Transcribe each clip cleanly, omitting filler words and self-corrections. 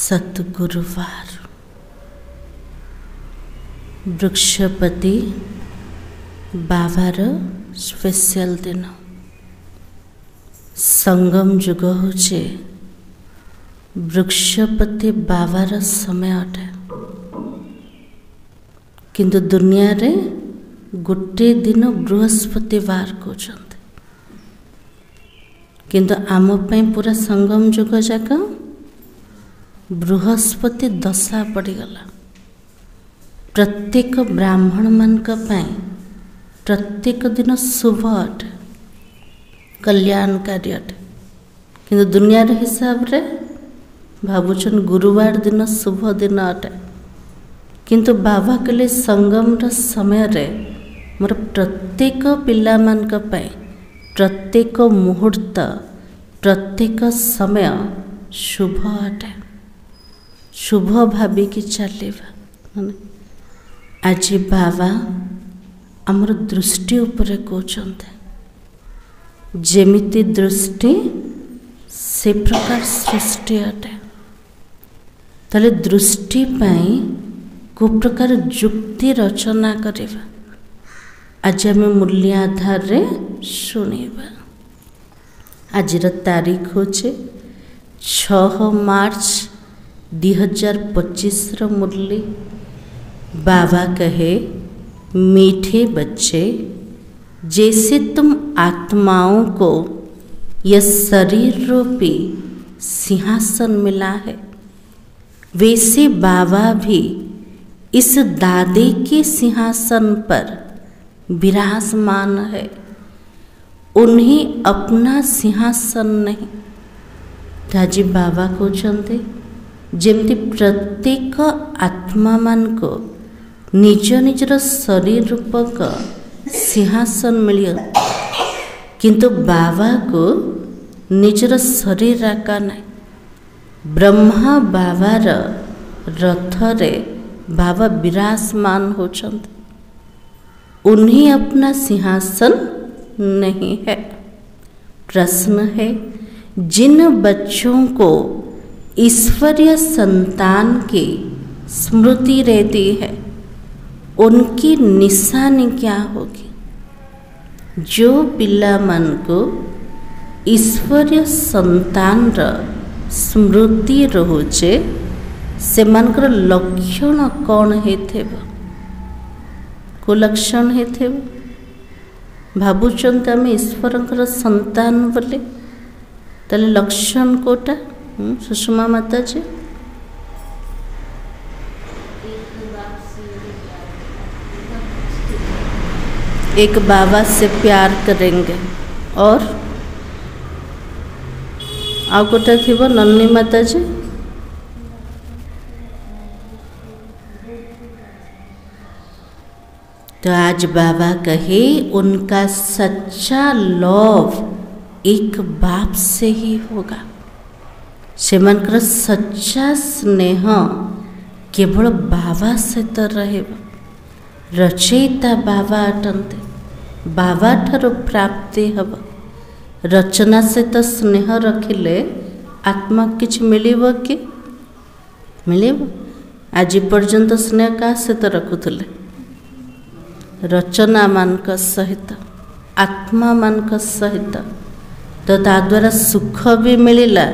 सतगुरुवार वृक्षपति बाबार special दिन संगम जुग होचे वृक्षपति बाबार समय अटे किंतु दुनिया रे गोटे दिन बृहस्पतिवार कहते किंतु आम पई पूरा संगम जुग जाक बृहस्पति दशा पड़गला। प्रत्येक ब्राह्मण मानक पई प्रत्येक दिन शुभ अटे कल्याणकारी अटे किंतु दुनिया रे हिसाब रे भावुचन गुरुवार दिन शुभ दिन अटे किंतु बाबा कहले संगम र समय रे मोर प्रत्येक पिला मानक पई प्रत्येक मुहूर्त प्रत्येक समय शुभ अटे शुभ भाविकी चलवा। आज बाबा आमर दृष्टि उपरे कहते जेमिति दृष्टि से प्रकार सृष्टि अटे ताले दृष्टि पाई को प्रकार जुक्ति रचना करिवा आज आम मूल्य आधार रे शुणिबा। आज तारीख होचे 6 मार्च 2025 मुरली। बाबा कहे मीठे बच्चे जैसे तुम आत्माओं को यह शरीर रूपी सिंहासन मिला है वैसे बाबा भी इस दादे के सिंहासन पर विराजमान है। उन्हें अपना सिंहासन नहीं राजी बाबा कहते जेमती प्रत्येक आत्मा मान को निज निजर शरीर रूपक सिंहासन मिल किंतु बाबा को निजर शरीर आका नहीं। ब्रह्मा बाबार रथ रे बाबा विराजमान होचंते उन्हें अपना सिंहासन नहीं है। प्रश्न है जिन बच्चों को ईश्वरीय संतान की स्मृति रहती है उनकी निशानी क्या होगी। जो पिला मन को ईश्वरीय संतान र स्मृति रहुचे से मनकर लक्षण कौन हेथेबो को लक्षण हेथेबो भाबुचंत आम ईश्वर संतान बोले ताले लक्षण कोटा सुषमा माता जी एक बाबा से प्यार करेंगे और आ कोटा थी नन्नी माता जी तो आज बाबा कहे उनका सच्चा लव एक बाप से ही होगा। सेमनकर सच्चा स्नेह केवल बाबा से तो रहे रचयिता बाबा अटंते बाबा ठारो प्राप्ति हब रचना से तो स्नेह रखिले आत्मा किछ मिलिबो कि मिलिबो। आज पर्यंत स्नेह का से तो रखुले रचना मानक सहित आत्मा मानक सहित तो ता द्वारा सुख भी मिलिला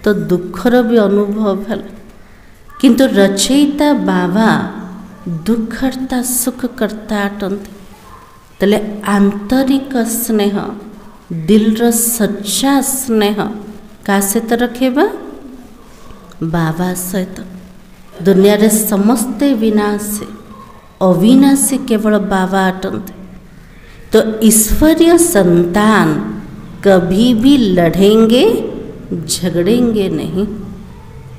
तो दुखर भी अनुभव है किंतु रचयिता बाबा दुखकर्ता सुखकर्ता अटंते तले आंतरिक स्नेह दिलर सच्चा स्नेह का सहित रखेबा बाबा सहित। दुनिया रे समस्ते विनाशी अविनाशी केवल बाबा अटंते तो ईश्वरीय संतान कभी भी लड़ेंगे झगड़ेंगे नहीं।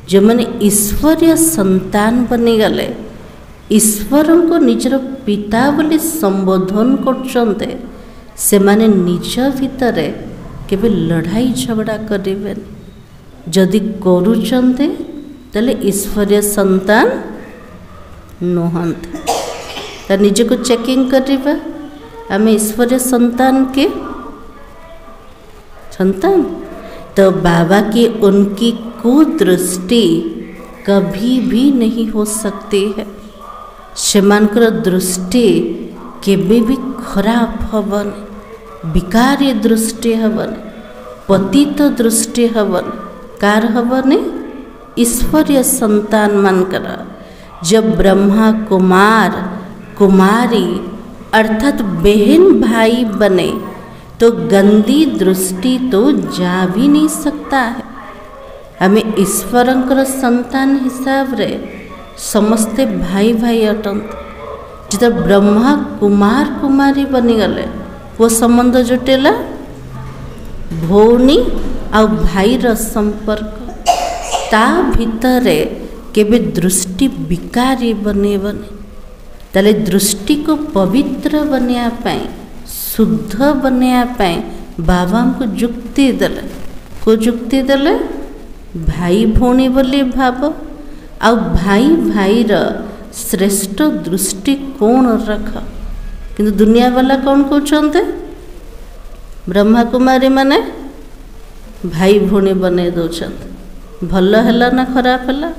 जो मैंने ईश्वरीय संतान बनी गले ईश्वर को निजर पिता बोली संबोधन करचंते से माने निज भितर केबे लड़ाई झगड़ा करेंगे जदि करुचंते तले ईश्वरीय संतान नहंते तो निज को चेकिंग करिबा आम ईश्वरीय संतान के संतान तो बाबा की उनकी कुदृष्टि कभी भी नहीं हो सकती है। सेमानकर दृष्टि केबे भी खराब हबनी, विकारी दृष्टि हबनी, पतित दृष्टि हबनी। कार हबनी? ईश्वरीय संतान मानकर। जब ब्रह्मा कुमार कुमारी अर्थात बहन भाई बने तो गंदी दृष्टि तो जा भी नहीं सकता है। हमें ईश्वरंकर संतान हिसाब रे समस्ते भाई भाई अटंत। जब ब्रह्मा कुमार कुमारी बनीगले वो संबंध जुटेला भौनी आ भाईर संपर्क। ता भितरे केबे दृष्टि विकारी बनेबनी। ताले दृष्टि को पवित्र बनिया पाए, शुद्ध बनिया पाए बाबा को जुक्ति देले। को जुक्ति देले? भाई भौणी बोली भाव आ भाई भाईर श्रेष्ठ दृष्टिकोण रख। किंतु दुनिया वाला कौन कहते? ब्रह्मा कुमारी माने भाई भौणी बने दौरान। भल है ना खराब है?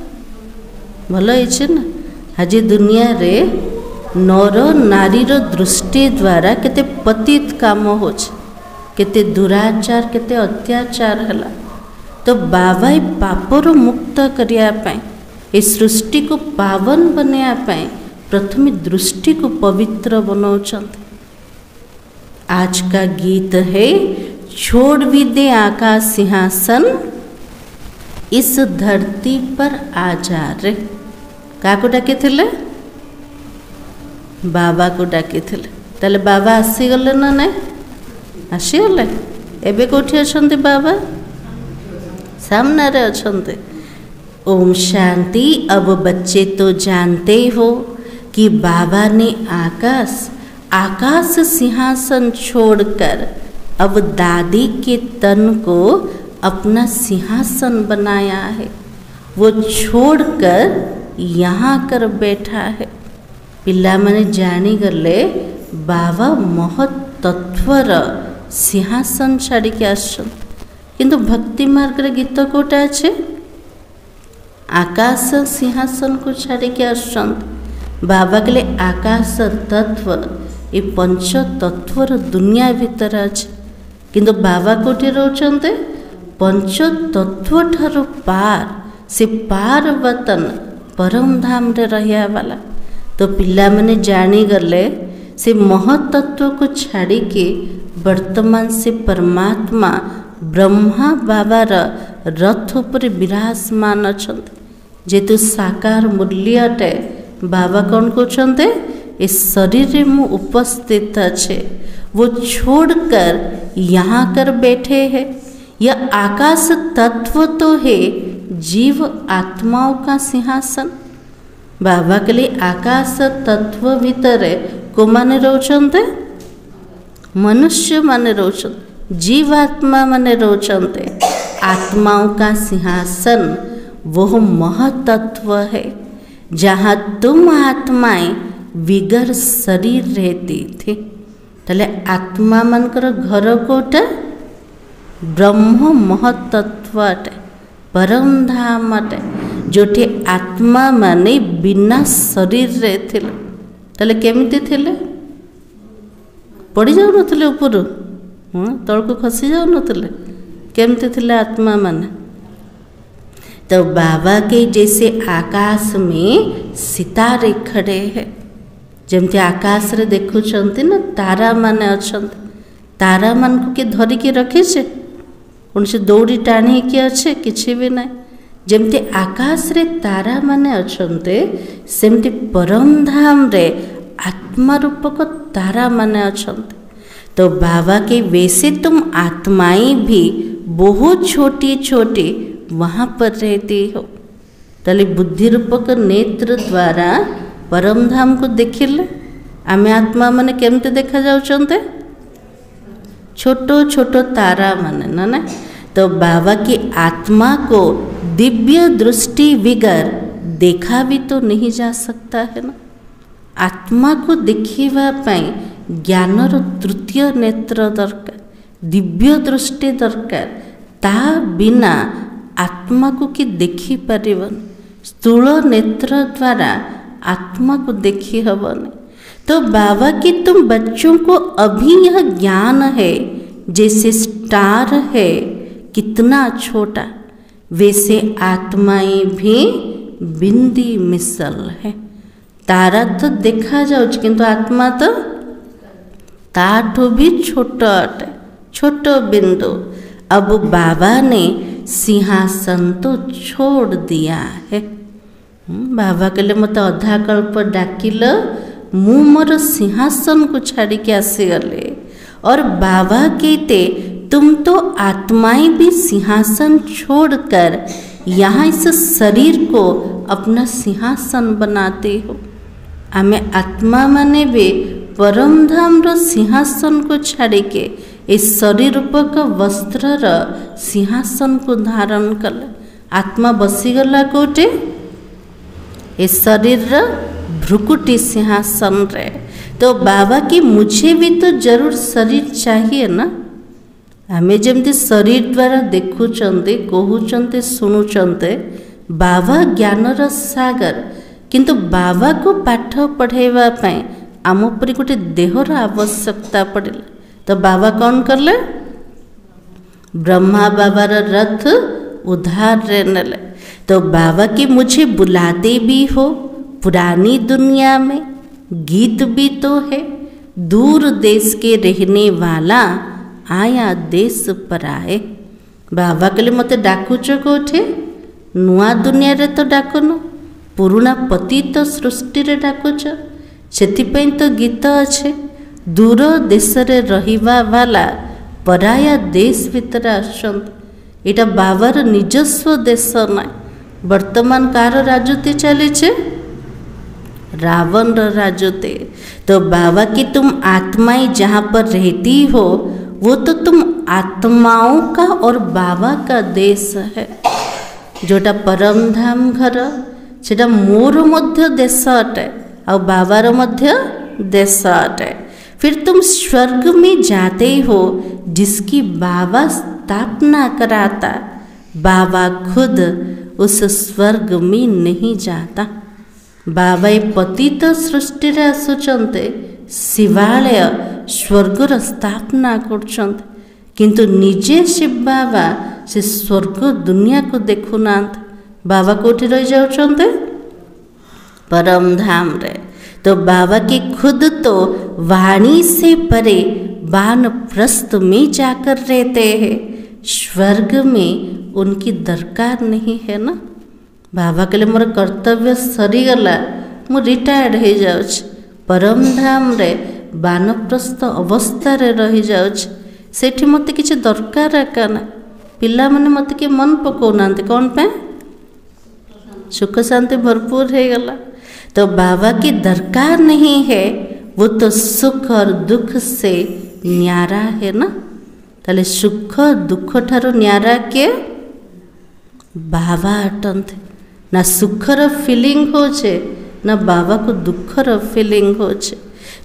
भल है ना। आज दुनिया रे नर नारीर दृष्टि द्वारा केते पतित काम हो, केते दुराचार केते अत्याचार है। तो बाबा पापर मुक्त करने ये सृष्टि को पावन बनवाई प्रथम दृष्टि को पवित्र बनाउछन्ति। आज का गीत है छोड़ भी दे आकाश सिंहासन, इस धरती पर आ जा रे। क्या डाकी थे? बाबा को डाकी थे। ताले बाबा आसीगले ना नहीं? आसीगले। एबे कोठी अछन्ति बाबा? सामने रे अछन्ति। ओम शांति। अब बच्चे तो जानते हो कि बाबा ने आकाश सिंहासन छोड़कर अब दादी के तन को अपना सिंहासन बनाया है। वो छोड़कर यहाँ कर बैठा है। पिला माने जानी गले बाबा महत्त्वर सिंहासन छाड़ी के आसन। किंतु भक्ति मार्ग रे गीत कोटा अच्छे आकाश सिंहासन को छाड़ी के आसन। बाबा के लिए आकाश तत्व ये पंच तत्वर दुनिया भीतर अच्छे। किंतु बाबा कोठी रोचंते पंच तत्व ठारू पार से पार वतन परम धाम रे रहिया वाला। तो पिला माने जानी गले से महतत्व को छाड़ी के वर्तमान से परमात्मा ब्रह्मा बाबार रथ पर विराजमान अछंते। जेतु साकार मूल्यटे बाबा कौन कहते इस शरीर में मु उपस्थित अच्छे वो छोड़कर यहाँ कर बैठे हैं। यह आकाश तत्व तो है जीव आत्माओं का सिंहासन। बाबा के लिए आकाश तत्व भीतर को माने रोचंते मनुष्य माने रोचंते जीवात्मा माने रोचंते। आत्माओं का सिंहासन वह महतत्व है जहाँ तुम आत्माएं विगर शरीर रहती थी। तले आत्मा मनकर घर कोटा ब्रह्म महतत्व अटे परम धाम अटे जोठी आत्मा माने बिना शरीर रे थिले। तले केमिति थिले? पड़ी जाऊ नथिले ऊपर तळको खसी जाऊ नथिले? केमिति थिले आत्मा माने? तो बाबा के जैसे आकाश में सितारे खड़े हैं। जमती आकाश रे देखुछंती ना तारा माने अछंती। तारा मान को के धरी के रखे छे कौन से दौड़ी टाणी के अच्छे किसी भी नहीं। जमती आकाश रे तारा माने अछंते सेमती परम धाम रे आत्मा रूपक तारा माने अछंते। तो बाबा के वैसे तुम आत्माएं भी बहुत छोटी छोटी वहाँ पर रहती हो। तले बुद्धि रूपक नेत्र द्वारा परम धाम को देखिले आमे आत्मा माने केमते देखा जाउचंते छोटो छोटो तारा माने ना ना। तो बाबा की आत्मा को दिव्य दृष्टि विगर देखा भी तो नहीं जा सकता है ना। आत्मा को देखिवा पाई ज्ञानर तृतीय नेत्र दरकार, दिव्य दृष्टि दरकार। ता बिना आत्मा को कि देखी पारिबन स्थूल नेत्र द्वारा आत्मा को देखी हबनी। तो बाबा की तुम बच्चों को अभी यह ज्ञान है जैसे स्टार है कितना छोटा, वैसे आत्माएं भी बिंदी मिसल है। तारा तो देखा जाउछ किंतु आत्मा तो ताठू भी छोट अटे, छोट बिंदु। अब बाबा ने सिंहासन तो छोड़ दिया है। बाबा कहले मत अधा कल्प डाकिल, मु मोर सिंहासन को छाड़ी के आसीगले। और बाबा कहते तुम तो आत्माएं भी सिंहासन छोड़कर यहाँ इस शरीर को अपना सिंहासन बनाते हो। आमे आत्मा माने भी परम धाम रो सिंहासन को छाड़ी के इस शरीर रूपक वस्त्रर सिंहासन को धारण कले। आत्मा बसीगला कोटे इस शरीर भ्रुकुटी सिंहासन रे। तो बाबा की मुझे भी तो जरूर शरीर चाहिए ना। आमे जमती शरीर द्वारा देखुचंते कहूचंते शुणुचंते बाबा ज्ञानर सागर, किंतु बाबा को पाठ पढ़ाइबा पई आम उपरि गोटे देहर आवश्यकता पड़िला। तो बाबा कौन करले? ब्रह्मा बाबार रथ उधार रे नेले। तो बाबा की मुझे बुलाते भी हो पुरानी दुनिया में, गीत भी तो है। दूर देश के रहने वाला आया देश पर आए। बाबा कहले मते डाकुच कोठे? नुआ दुनिया रे तो डाकुन, पुराना पतित सृष्टि रे डाकुच। सेथिपई तो गीत अच्छे। दूर देश रे रहिबा वाला पराया देश भीतर आसंत। एटा बाबार निजस्व देश ना। वर्तमान कार राजूती चली रावण राजूते। तो बाबा की तुम आत्माएं जहाँ पर रहती हो वो तो तुम आत्माओं का और बाबा का देश है। जोटा परम धाम घर सेटा मोर मध्य देश अटे और बाबार मध्य देश अटे। फिर तुम स्वर्ग में जाते हो जिसकी बाबा स्थापना कराता। बाबा खुद उस स्वर्ग में नहीं जाता। बाबा ये पतित सृष्टि रे आसुचंते शिवालय स्वर्गर स्थापना करछंते, किंतु निजे शिव बाबा से स्वर्ग दुनिया को देखुना। बाबा कोठी रही जाउछंते? परम धाम रे। तो बाबा की खुद तो वाणी से परे वानप्रस्थ में जाकर रहते हैं। स्वर्ग में उनकी दरकार नहीं है ना। बाबा कहले मोर कर्तव्य सरीगला, मु रिटायर्ड हो जाउछ। परम धाम रे वानप्रस्थ अवस्था रे रही जाउछ। सेठी मते किछि दरकार एका ना। पिला माने मते के मन पकोनांते कौन पे? सुख शांति भरपूर हो गला। तो बाबा की दरकार नहीं है, वो तो सुख और दुख से न्यारा है ना। ताले सुख दुख ठारो न्यारा के बाबा अटंते। ना सुखर फीलिंग होचे ना बाबा को दुखर फीलिंग होचे।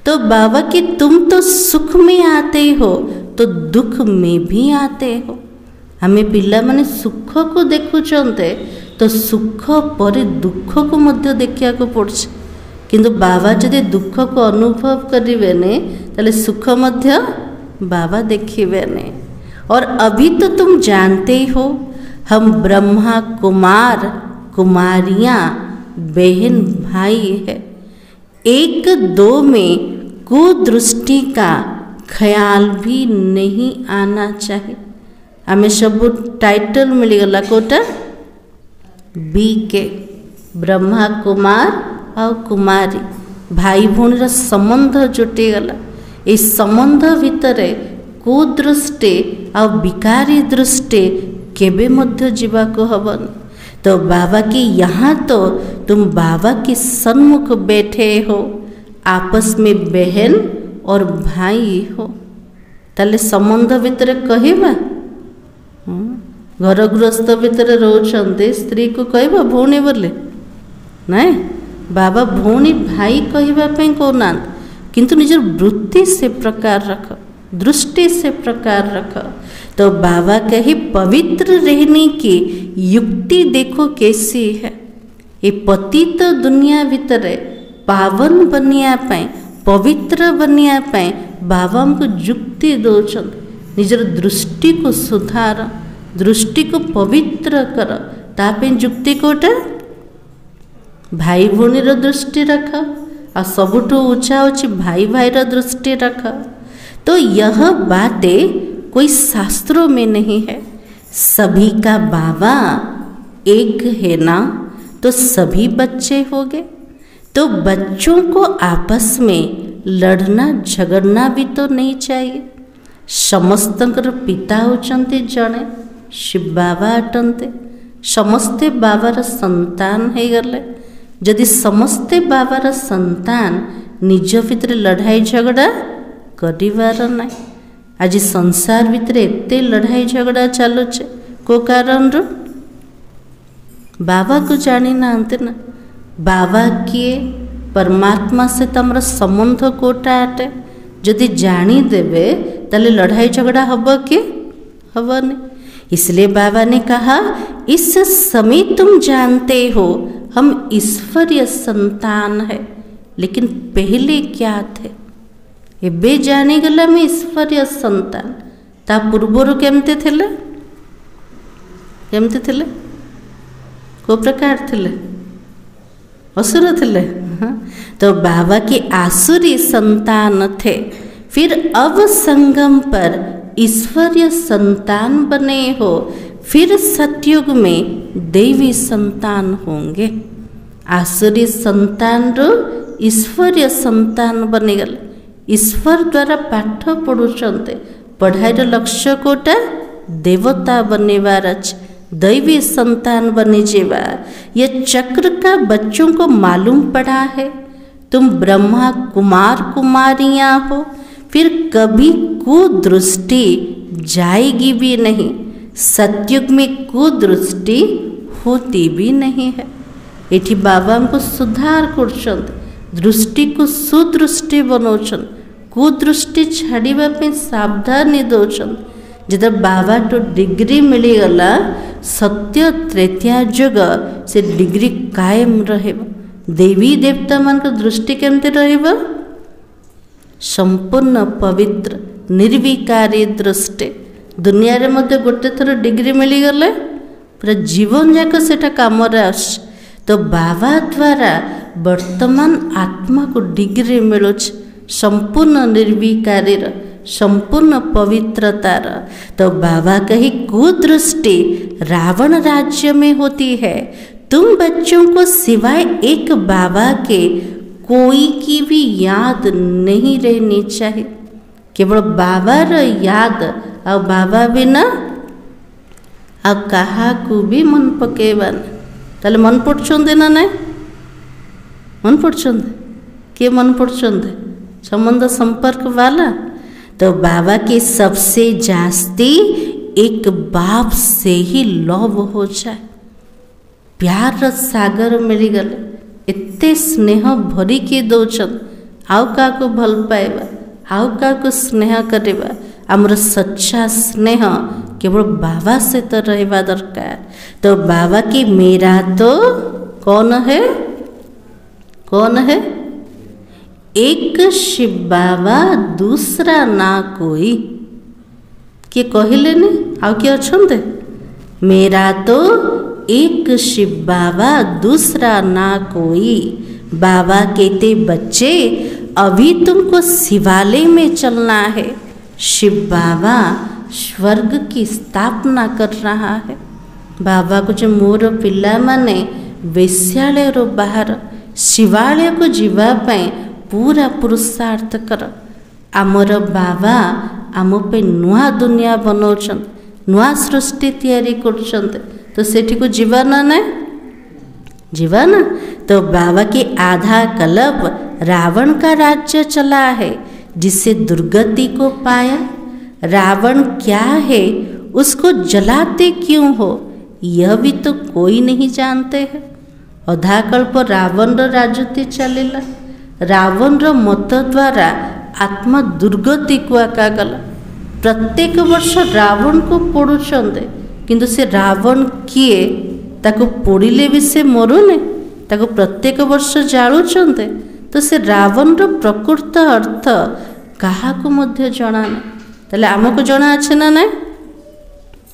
तो बाबा की तुम तो सुख में आते हो तो दुख में भी आते हो। हमें पिला माने सुख को देखुचंते तो सुख पर दुख को मध्य देखिया को पड़छ। किंतु बाबा जदि दुख को अनुभव करिवेने ताले सुख मध्य बाबा देखिवेने। और अभी तो तुम जानते हो हम ब्रह्मा कुमार कुमारियाँ बहन भाई है। एक दो में कुदृष्टि का ख्याल भी नहीं आना चाहिए। हमें सब टाइटल मिलगला कोटा बी के ब्रह्मा कुमार और कुमारी भाई भौणीर संबंध जुटीगला। इस संबंध भितर कुदृष्टि और विकारी दृष्टि केबे मध्य जीवा को हबन। तो बाबा की यहाँ तो तुम बाबा के सन्मुख बैठे हो, आपस में बहन और भाई हो। ताले संबंध भितर कहबा घर गृहस्थ भितर रोचंते स्त्री को कहबा भौणी बोले नाई। बाबा भौणी भाई कहबा पे कहना, किंतु निजर वृत्ति से प्रकार रख, दृष्टि से प्रकार रख। तो बाबा कही पवित्र रहने की युक्ति देखो कैसी है। ये पतित दुनिया भितर पावन बनिया पाए पवित्र बनिया पाए बाबा हमको जुक्ति दौरान निजर दृष्टि को सुधार दृष्टि को पवित्र कर तापे जुक्ति कोटा भाई भौणीर दृष्टि रख आ सबुठु ऊँचा होची भाई भाईर दृष्टि रख। तो यह बातें कोई शास्त्रों में नहीं है। सभी का बाबा एक है ना, तो सभी बच्चे हो गए। तो बच्चों को आपस में लड़ना झगड़ना भी तो नहीं चाहिए। समस्तंकर पिता होचंती जड़े शिव बाबा अटंते समस्ते बाबार संतान है गले। जदि समस्ते बाबार संतान निज भितर लड़ाई झगड़ा करिवार ना। आज संसार भितर एते लड़ाई झगड़ा चलुचे को कारण रो बाबा को जानी ना ना। बाबा किए परमात्मा से तमर संबंध कोटा आटे जदि जानी देवे ताले लड़ाई झगड़ा हब कि हबनी। इसलिए बाबा ने कहा इस समय तुम जानते हो हम ईश्वरीय संतान है, लेकिन पहले क्या थे एबे जानी गला में ईश्वरीय संतान। ता पूर्वर केमते थिले केमते थिले को प्रकार थिले असुर थिले। तो बाबा के आसुरी संतान थे, फिर अब संगम पर ईश्वरीय संतान बने हो, फिर सतयुग में देवी संतान होंगे। आसुरी संतान रो ईश्वरीय संतान बनेगले। ईश्वर द्वारा पाठ पढ़ुचंते पढ़ाईर लक्ष्य कोटा देवता बनेवार अच्छे दैवी संतान बने जेवा। ये चक्र का बच्चों को मालूम पड़ा है। तुम ब्रह्मा कुमार कुमारियाँ हो, फिर कभी कुदृष्टि जाएगी भी नहीं। सतयुग में कुदृष्टि होती भी नहीं है। एठी बाबा हमको सुधार कर दृष्टि को सुदृष्टि बनौछन, कुदृष्टि छाड़िबा पे सावधानी दौछन। जिधर बाबा तो डिग्री मिलीगला सत्य तृतीया युग से डिग्री कायम रहे। देवी देवता मान का दृष्टि केमते रहिबा संपूर्ण पवित्र निर्विकारी दृष्टि। दुनिया रे मध्य गोटे थर डिग्री मिलीगले पूरा जीवन जाक सेटा काम आस। तो बाबा द्वारा वर्तमान आत्मा को डिग्री मिलू संपूर्ण निर्विकारी संपूर्ण पवित्रतार। तो बाबा कही कुदृष्टि रावण राज्य में होती है। तुम बच्चों को सिवाय एक बाबा के कोई की भी याद नहीं रहनी चाहिए। केवल बाबा रो याद और बाबा बिना अब कहा को भी मन पकेबन। ताले मन पड़छंदे ना नहीं मन पड़छंदे के मन पड़छंदे संबंध संपर्क वाला। तो बाबा के सबसे जास्ती एक बाप से ही लव हो जाए। प्यार सागर मिलीगले एते स्नेह भरी के दौचन आउ का को भल पाइबा आउ का को स्नेह करवा। आमर सच्चा स्नेह केवल बाबा से तो रहबा दरकार। तो बाबा की मेरा तो कौन है कौन है एक शिव बाबा दूसरा ना कोई। किए कहले ने आउ किए अच्छे मेरा तो एक शिव बाबा दूसरा ना कोई। बाबा कहते बच्चे अभी तुमको शिवालय में चलना है। शिव बाबा स्वर्ग की स्थापना कर रहा है। बाबा को जो मोर पिला माने वेश्यालय रो बाहर शिवालय को जीवा पाए पूरा पुरुषार्थ कर। आमर बाबा आम पे नुआ दुनिया बनाऊन नुआ सृष्टि तैयारी कर। तो सेठी को जीवा ना नहीं जीवा ना। तो बाबा के आधा कल्प रावण का राज्य चला है, जिससे दुर्गति को पाया। रावण क्या है उसको जलाते क्यों हो यह भी तो कोई नहीं जानते हैं। अधा कल्प रावण रो राजती चलेला। रावण रो मत द्वारा आत्मा दुर्गति को आका गला। प्रत्येक वर्ष रावण को पोड़ुचंदे, किंतु से रावण किए ताको पोड़िले भी से मरुने ताको प्रत्येक वर्ष जालुचंते तो से रावण रो प्रकृत अर्थ काहाकू मध्य जना ना ताले आमको जना अच्छे ना ना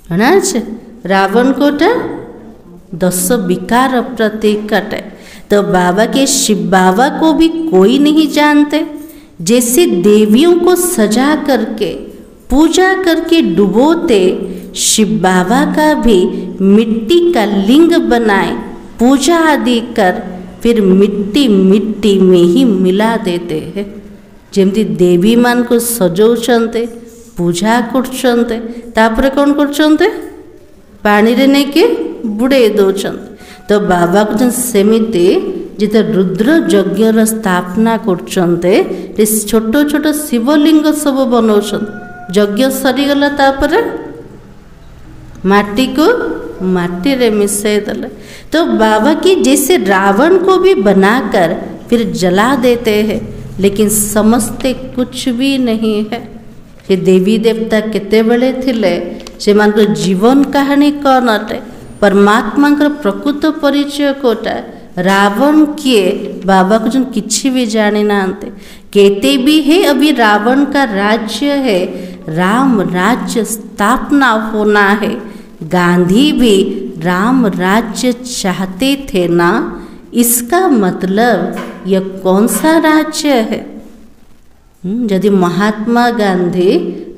जना अच्छे रावण कोटा 10 विकार प्रतीक कटे। तो बाबा के शिव बाबा को भी कोई नहीं जानते। जैसे देवियों को सजा करके पूजा करके डुबोते, शिव बाबा का भी मिट्टी का लिंग बनाए पूजा आदि कर फिर मिट्टी मिट्टी में ही मिला देते हैं। जेमती देवी मान को सजौचंते पूजा करचंते तापरे कौन करचंते पानी रे नहीं के बुड़े दौचंते। तो बाबा को जन सेमिति जिते रुद्र यज्ञर स्थापना करचंते छोट छोट शिवलिंग सब बनौचंते। यज्ञ सरीगला तापरे माटी को माटी रे मिसई दले। तो बाबा की जैसे रावण को भी बनाकर फिर जला देते हैं, लेकिन समझते कुछ भी नहीं है। ये देवी देवता केते बेले थिले से मान को जीवन कहानी कौन अटे परमात्मा प्रकृत परिचय कोटा रावण किए बाबा को जन किसी भी जाने ना आते कहते भी है। अभी रावण का राज्य है, राम राज्य स्थापना होना है। गांधी भी राम राज्य चाहते थे ना, इसका मतलब यह कौन सा राज्य है? यदि महात्मा गांधी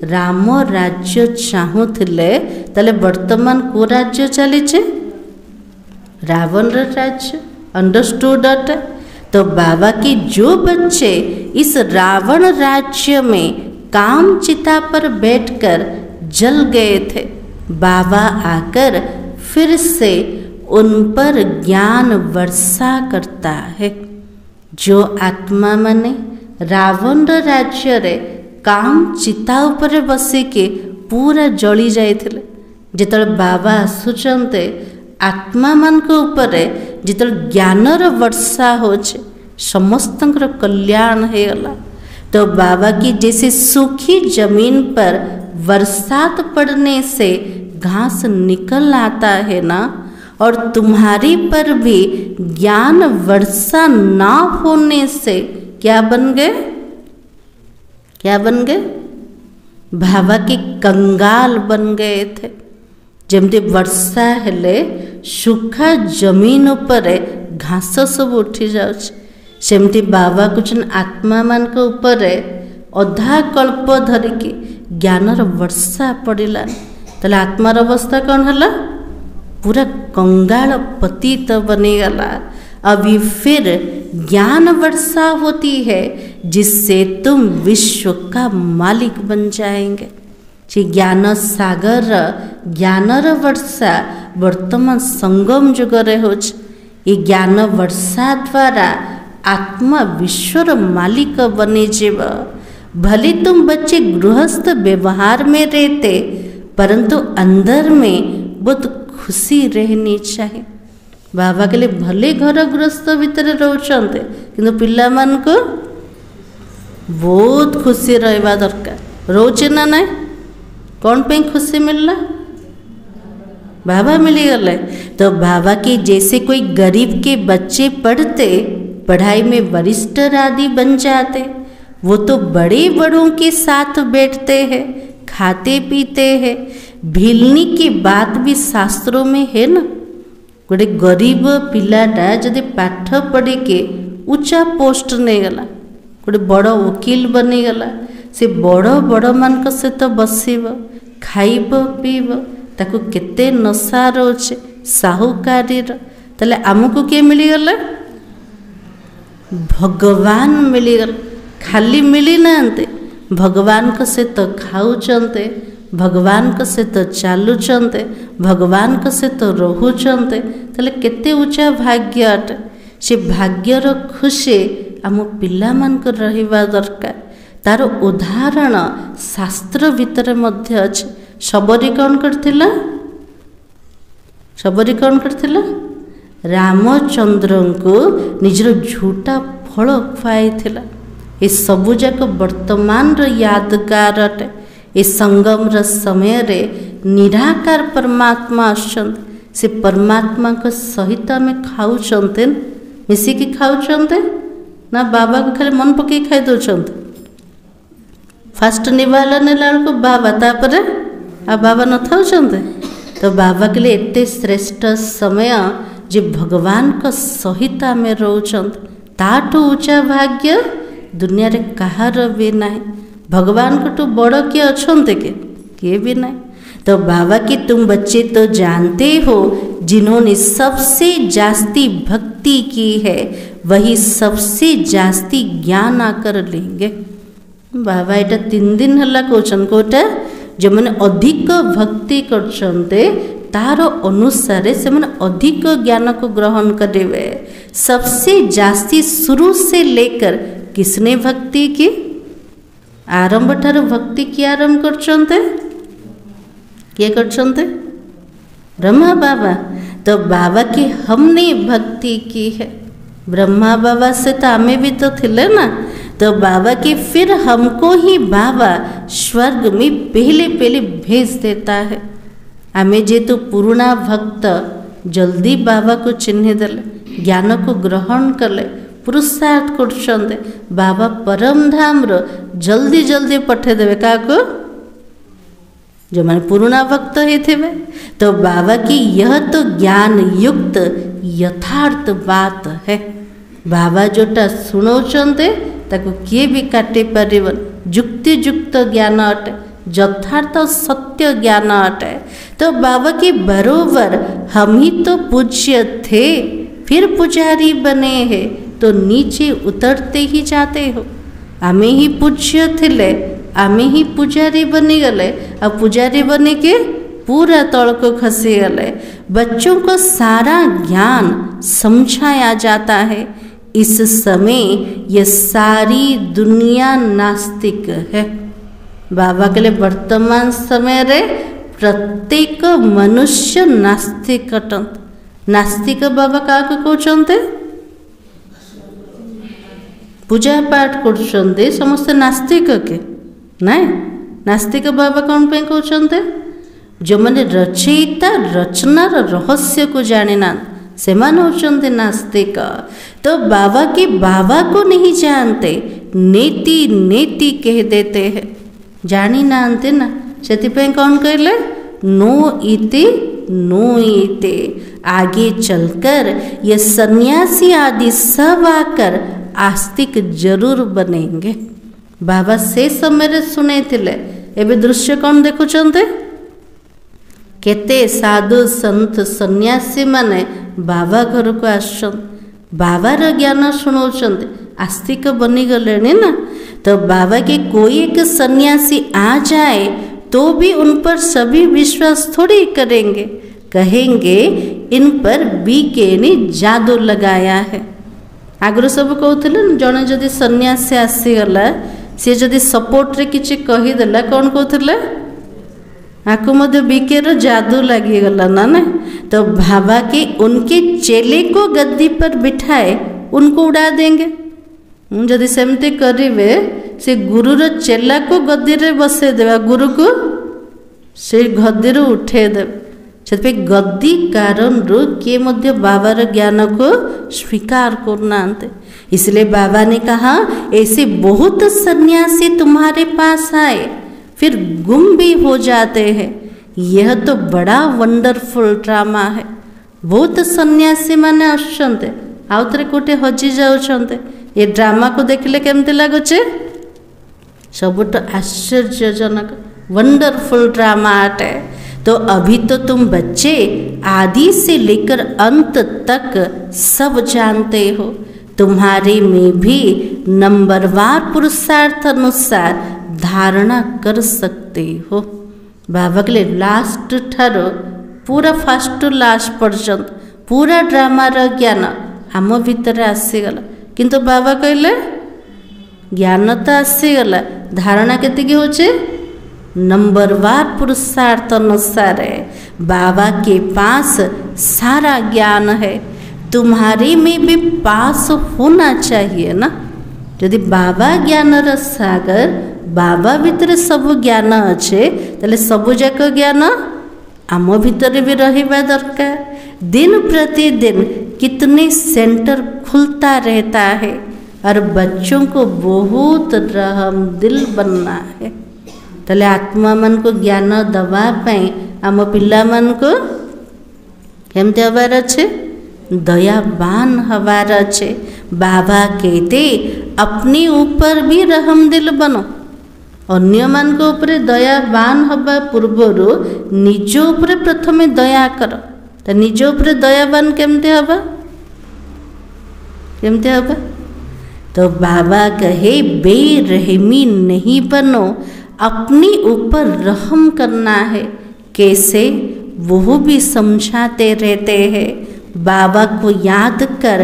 राम राज्य चाहूले ताले वर्तमान को राज्य चली रावण राज्य अंडरस्टूड अटे। तो बाबा की जो बच्चे इस रावण राज्य में काम चिता पर बैठकर जल गए थे, बाबा आकर फिर से उन पर ज्ञान वर्षा करता है। जो आत्मा माने रावण राज्य रे काम चिता उपर बसिके पूरा जली जाइथिले, जेतल बाबा आसुचंते आत्मा मान को ऊपर जिते ज्ञानर वर्षा होचे समस्तंकर कल्याण है गला। तो बाबा की जैसे सूखी जमीन पर बरसात पड़ने से घास निकल आता है ना, और तुम्हारी पर भी ज्ञान वर्षा ना होने से क्या बन गए? क्या बन गए? बाबा के कंगाल बन गए थे। जमती वर्षा हेले सुखा जमीन उपर घास सब उठी जाउछ, सेमती बाबा कुछ आत्मा मान के ऊपर अधा कल्प धरिकी ज्ञानर वर्षा पड़ला। ताले आत्मार अवस्था कौन है? पूरा कंगाल पतित बनेगला। अभी फिर ज्ञान वर्षा होती है जिससे तुम विश्व का मालिक बन जाएंगे। ज्ञान सागर ज्ञानर वर्षा वर्तमान संगम जुगरे होछ। ये ज्ञान वर्षा द्वारा आत्मा विश्वर मालिक बने जीव। भले तुम बच्चे गृहस्थ व्यवहार में रहते, परंतु अंदर में बहुत खुशी रहनी चाहिए। बाबा के लिए भले घर गृहस्थ भितर रोचंते, किंतु पिला मान को बहुत खुशी रहबा दरकार। रोचे ना नहीं? कौन पे खुशी मिलला? बाबा मिली गले। तो बाबा के जैसे कोई गरीब के बच्चे पढ़ते, पढ़ाई में वरिष्ठ आदि बन जाते, वो तो बड़े बड़ों के साथ बैठते हैं, खाते पीते हैं। भिलनी की बात भी शास्त्रों में है ना। गोटे गरीब पिलाटा जदि पाठ पढ़ी के ऊंचा पोस्ट नहीं गला, गोटे बड़ वकील बनीगला, से बड़ बड़ मान सहित बसब, खाइब पीब, ताकू केते नशा रोचे साहूकारी। ताले आमको किए मिलीगला? भगवान मिलीगला। खाली मिली नांते, भगवान को सहित खाऊचंते, भगवान को सहित चालुचंते, भगवान को सहित रहुचंते। ताले केते ऊंचा भाग्य अटे। से भाग्यर खुशी आम पिला मान को रहिबा दरकार। तार उदाहरण शास्त्र भितर मध्य अछि। सबरी कौन करथिला? सबरी कौन करथिला? रामचंद्र को निजर झूठा फल खुआइथिला। ये सबुजाक वर्तमान यादगार अटे। ये संगम समय रे निराकार परमात्मा आछन, से परमात्मा को सहित आम खाऊचंते, मिसिकी खाऊचंते ना बाबा को खाली मन पकई खाई दौरान फास्ट निभाला नेला बेलू बाबा तापर आ बाबा न थाउचंते। तो बाबा के लिए एते श्रेष्ठ समय जे भगवान को सहित आम रोचंत ताठू ऊंचा भाग्य दुनिया रे कहार भी ना। भगवान को तो बड़ किए अच्छे के किए भी नहीं। तो बाबा की तुम बच्चे तो जानते हो जिन्होंने सबसे जास्ती भक्ति की है वही सबसे जास्ती ज्ञान आकर लेंगे। बाबा एटा 3 दिन हल्ला कहछन कोटा जो मैंने अधिक भक्ति करछन्ते तार अनुसार से मैंने अधिक ज्ञान को ग्रहण करेंगे। सबसे जास्ती शुरू से लेकर किसने भक्ति की आरंभ ठार भक्ति की आरंभ करछन्ते किए करछन्ते ब्रह्मा बाबा। तो बाबा की हमने भक्ति की है। ब्रह्मा बाबा से तो आमे भी तो थिले ना। तो बाबा की फिर हमको ही बाबा स्वर्ग में पहले पहले भेज देता है। आमे जेतु पुराना भक्त जल्दी बाबा को चिन्ह देले ज्ञान को ग्रहण कले पुरुषार्थ करछन्ते बाबा परम धाम रो जल्दी जल्दी पठे देवे का को जो मैंने पुराना भक्त ही थे। तो बाबा की यह तो ज्ञान युक्त यथार्थ बात है। बाबा जोटा सुनौचंते ताको किए भी काटे परिवन जुक्ति युक्त ज्ञान अटे यथार्थ सत्य ज्ञान अटे। तो बाबा के बरोबर हम ही तो पूज्य थे फिर पुजारी बने हैं तो नीचे उतरते ही जाते हो। आमे ही पूज्य थिले आमे ही पुजारी बनी गले और पुजारी बने के पूरा तल को खसी गले। बच्चों को सारा ज्ञान समझाया जाता है। इस समय ये सारी दुनिया नास्तिक है। बाबा के लिए वर्तमान समय रे प्रत्येक मनुष्य नास्तिक अटंत। नास्तिक बाबा क्या कहते पूजा पाठ कर समस्ते नास्तिक के नाई नास्तिक बाबा कौन पे कहते जो मैंने रचयिता रचनार रहस्य को जाने ना से होचंते नास्तिक। तो बाबा के बाबा को नहीं जानते नेति नेति कह देते हैं जानी नानते ना से कौन कहले नो इते नो इते। आगे चलकर ये सन्यासी आदि सब आकर आस्तिक जरूर बनेंगे। बाबा से समय शुणे थिले एबे दृश्य कौन देखुचंते केते साधु संत सन्यासी माने बाबा घर को आसन बाबार ज्ञान शुणाउचंते आस्तिक बनी गले ना। तो बाबा के कोई एक सन्यासी आ जाए तो भी उन पर सभी विश्वास थोड़ी करेंगे कहेंगे इन पर बीके ने जादू लगाया है। आगु सब कहते जड़े जदि सन्यासी आसीगला सी जदि सपोर्ट रे किछि कहीदेला कौन कहते आपको मध्य बीके जादू लगिगला ना। तो बाबा के उनके चेले को गद्दी पर बिठाए उनको उड़ा देंगे। जदि सेमती करेंगे से गुरुर चेला को गद्दी रे बसे देवा गुरु को से गद्दी उठे देवे। से गद्दी कारण किए मध्य बाबार ज्ञान को स्वीकार करना। इसलिए बाबा ने कहा ऐसे बहुत सन्यासी तुम्हारे पास आए फिर गुम भी हो जाते हैं। यह तो बड़ा वंडरफुल ड्रामा है। बहुत सन्यासी माने आसुचंते आउ थे कोटे हजि जाउछंते। ये ड्रामा को देखले केमती लगुचे सबुठ आश्चर्यजनक वंडरफुल ड्रामा अटे। तो अभी तो तुम बच्चे आदि से लेकर अंत तक सब जानते हो। तुम्हारे में भी नंबरवार पुरुषार्थ अनुसार धारणा कर सकते हो। बाबा के लिए लास्ट ठारो पूरा फास्ट टू लास्ट पर्यंत पूरा ड्रामार ज्ञान आम भितर आसीगला किंतु बाबा कहले ज्ञान तो आसीगला धारणा केतिकी होचे नंबरवार पुरुषार्थ अनुसार है। बाबा के पास सारा ज्ञान है तुम्हारे में भी पास होना चाहिए ना। यदि बाबा ज्ञान सागर बाबा भितर सब ज्ञान अच्छे ताले सब जाक ज्ञान आम भितर भी रहिबा दरकार। दिन प्रतिदिन कितने सेंटर खुलता रहता है और बच्चों को बहुत रहम दिल बनना है। तले आत्मा मन को ज्ञान दवा पाई आम पिला मन को केमते हबार अच्छे दयावान हबार अच्छे। बाबा कहते अपने ऊपर भी रहम दिल बनो, अन्य मान को ऊपर दयावान हवा पूर्वर निज ऊपर प्रथमे दया कर। तो निज ऊपर दयावान केमते हवा केमते हवा? तो बाबा कहे बेरहमी नहीं बनो, अपने ऊपर रहम करना है। कैसे? वो भी समझाते रहते हैं। बाबा को याद कर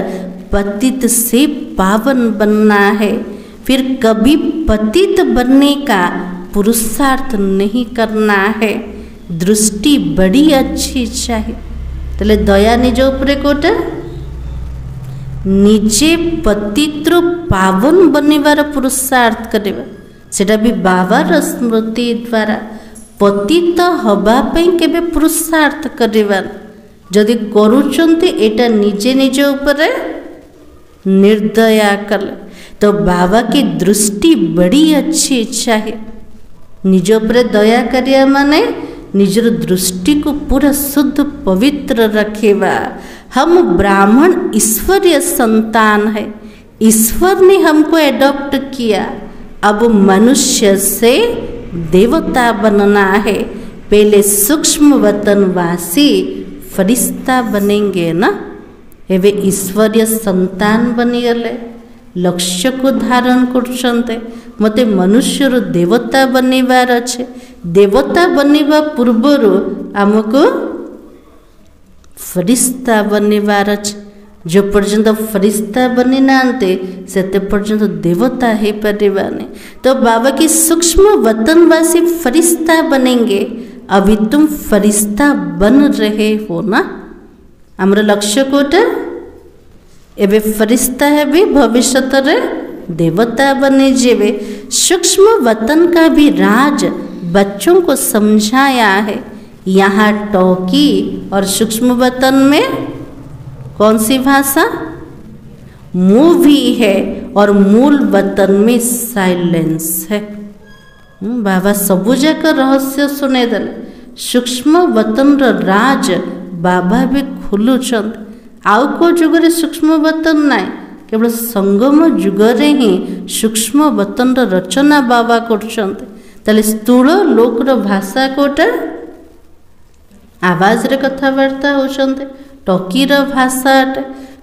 पतित से पावन बनना है। फिर कभी पतित बनने का पुरुषार्थ नहीं करना है। दृष्टि बड़ी अच्छी चाहिए। तले दया निज उपरे कोटे निजे पतित्र पावन बनिवार पुरुषार्थ करिबा, सेटा भी बाबार स्मृति द्वारा। पतित हवा पई केबे पुरुषार्थ करिबा जदि करूचंती एटा निजे निजे उपरे निर्दया कले तो बाबा की दृष्टि बड़ी अच्छी चाहिए। निज उपरे दया करिया माने निजर दृष्टि को पूरा शुद्ध पवित्र रखेवा। हम ब्राह्मण ईश्वरीय संतान है, ईश्वर ने हमको एडॉप्ट किया। अब मनुष्य से देवता बनना है। पहले सूक्ष्म वतनवासी फरिश्ता बनेंगे ना, एवे ईश्वरीय संतान बनीगले। लक्ष्य को धारण करछन्ते मते मनुष्यर देवता बनिबार अच्छे। देवता बनिबा पूर्वर आमको फरिश्ता बनिबार अच्छे। जो पर्यंत फरिश्ता बनी नांते सेते पर्यंत देवता है परिवाने। तो बाबा की सूक्ष्म वतनवासी फरिश्ता बनेंगे। अभी तुम फरिश्ता बन रहे हो ना। आमर लक्ष्य कोटा एबे फरिश्ता है भी भविष्य रे देवता बने जेवे। सूक्ष्म वतन का भी राज बच्चों को समझाया है। यहाँ टॉकी और सूक्ष्म वतन में कौन सी भाषा? मूवी है और मूल वतन में साइलेंस है। बाबा सबू जाक रहस्य सुने दल। सूक्ष्म वतन राज बाबा भी खोलुचंद। आउ को जुगरे सूक्ष्म वतन नाई, केवल संगम जुगरे ही सूक्ष्म वतन रचना बाबा करछन्ते। ताले स्थूल लोकर भाषा कोटा आवाज रे कथावार्ता होछन्ते। टॉकीर भाषा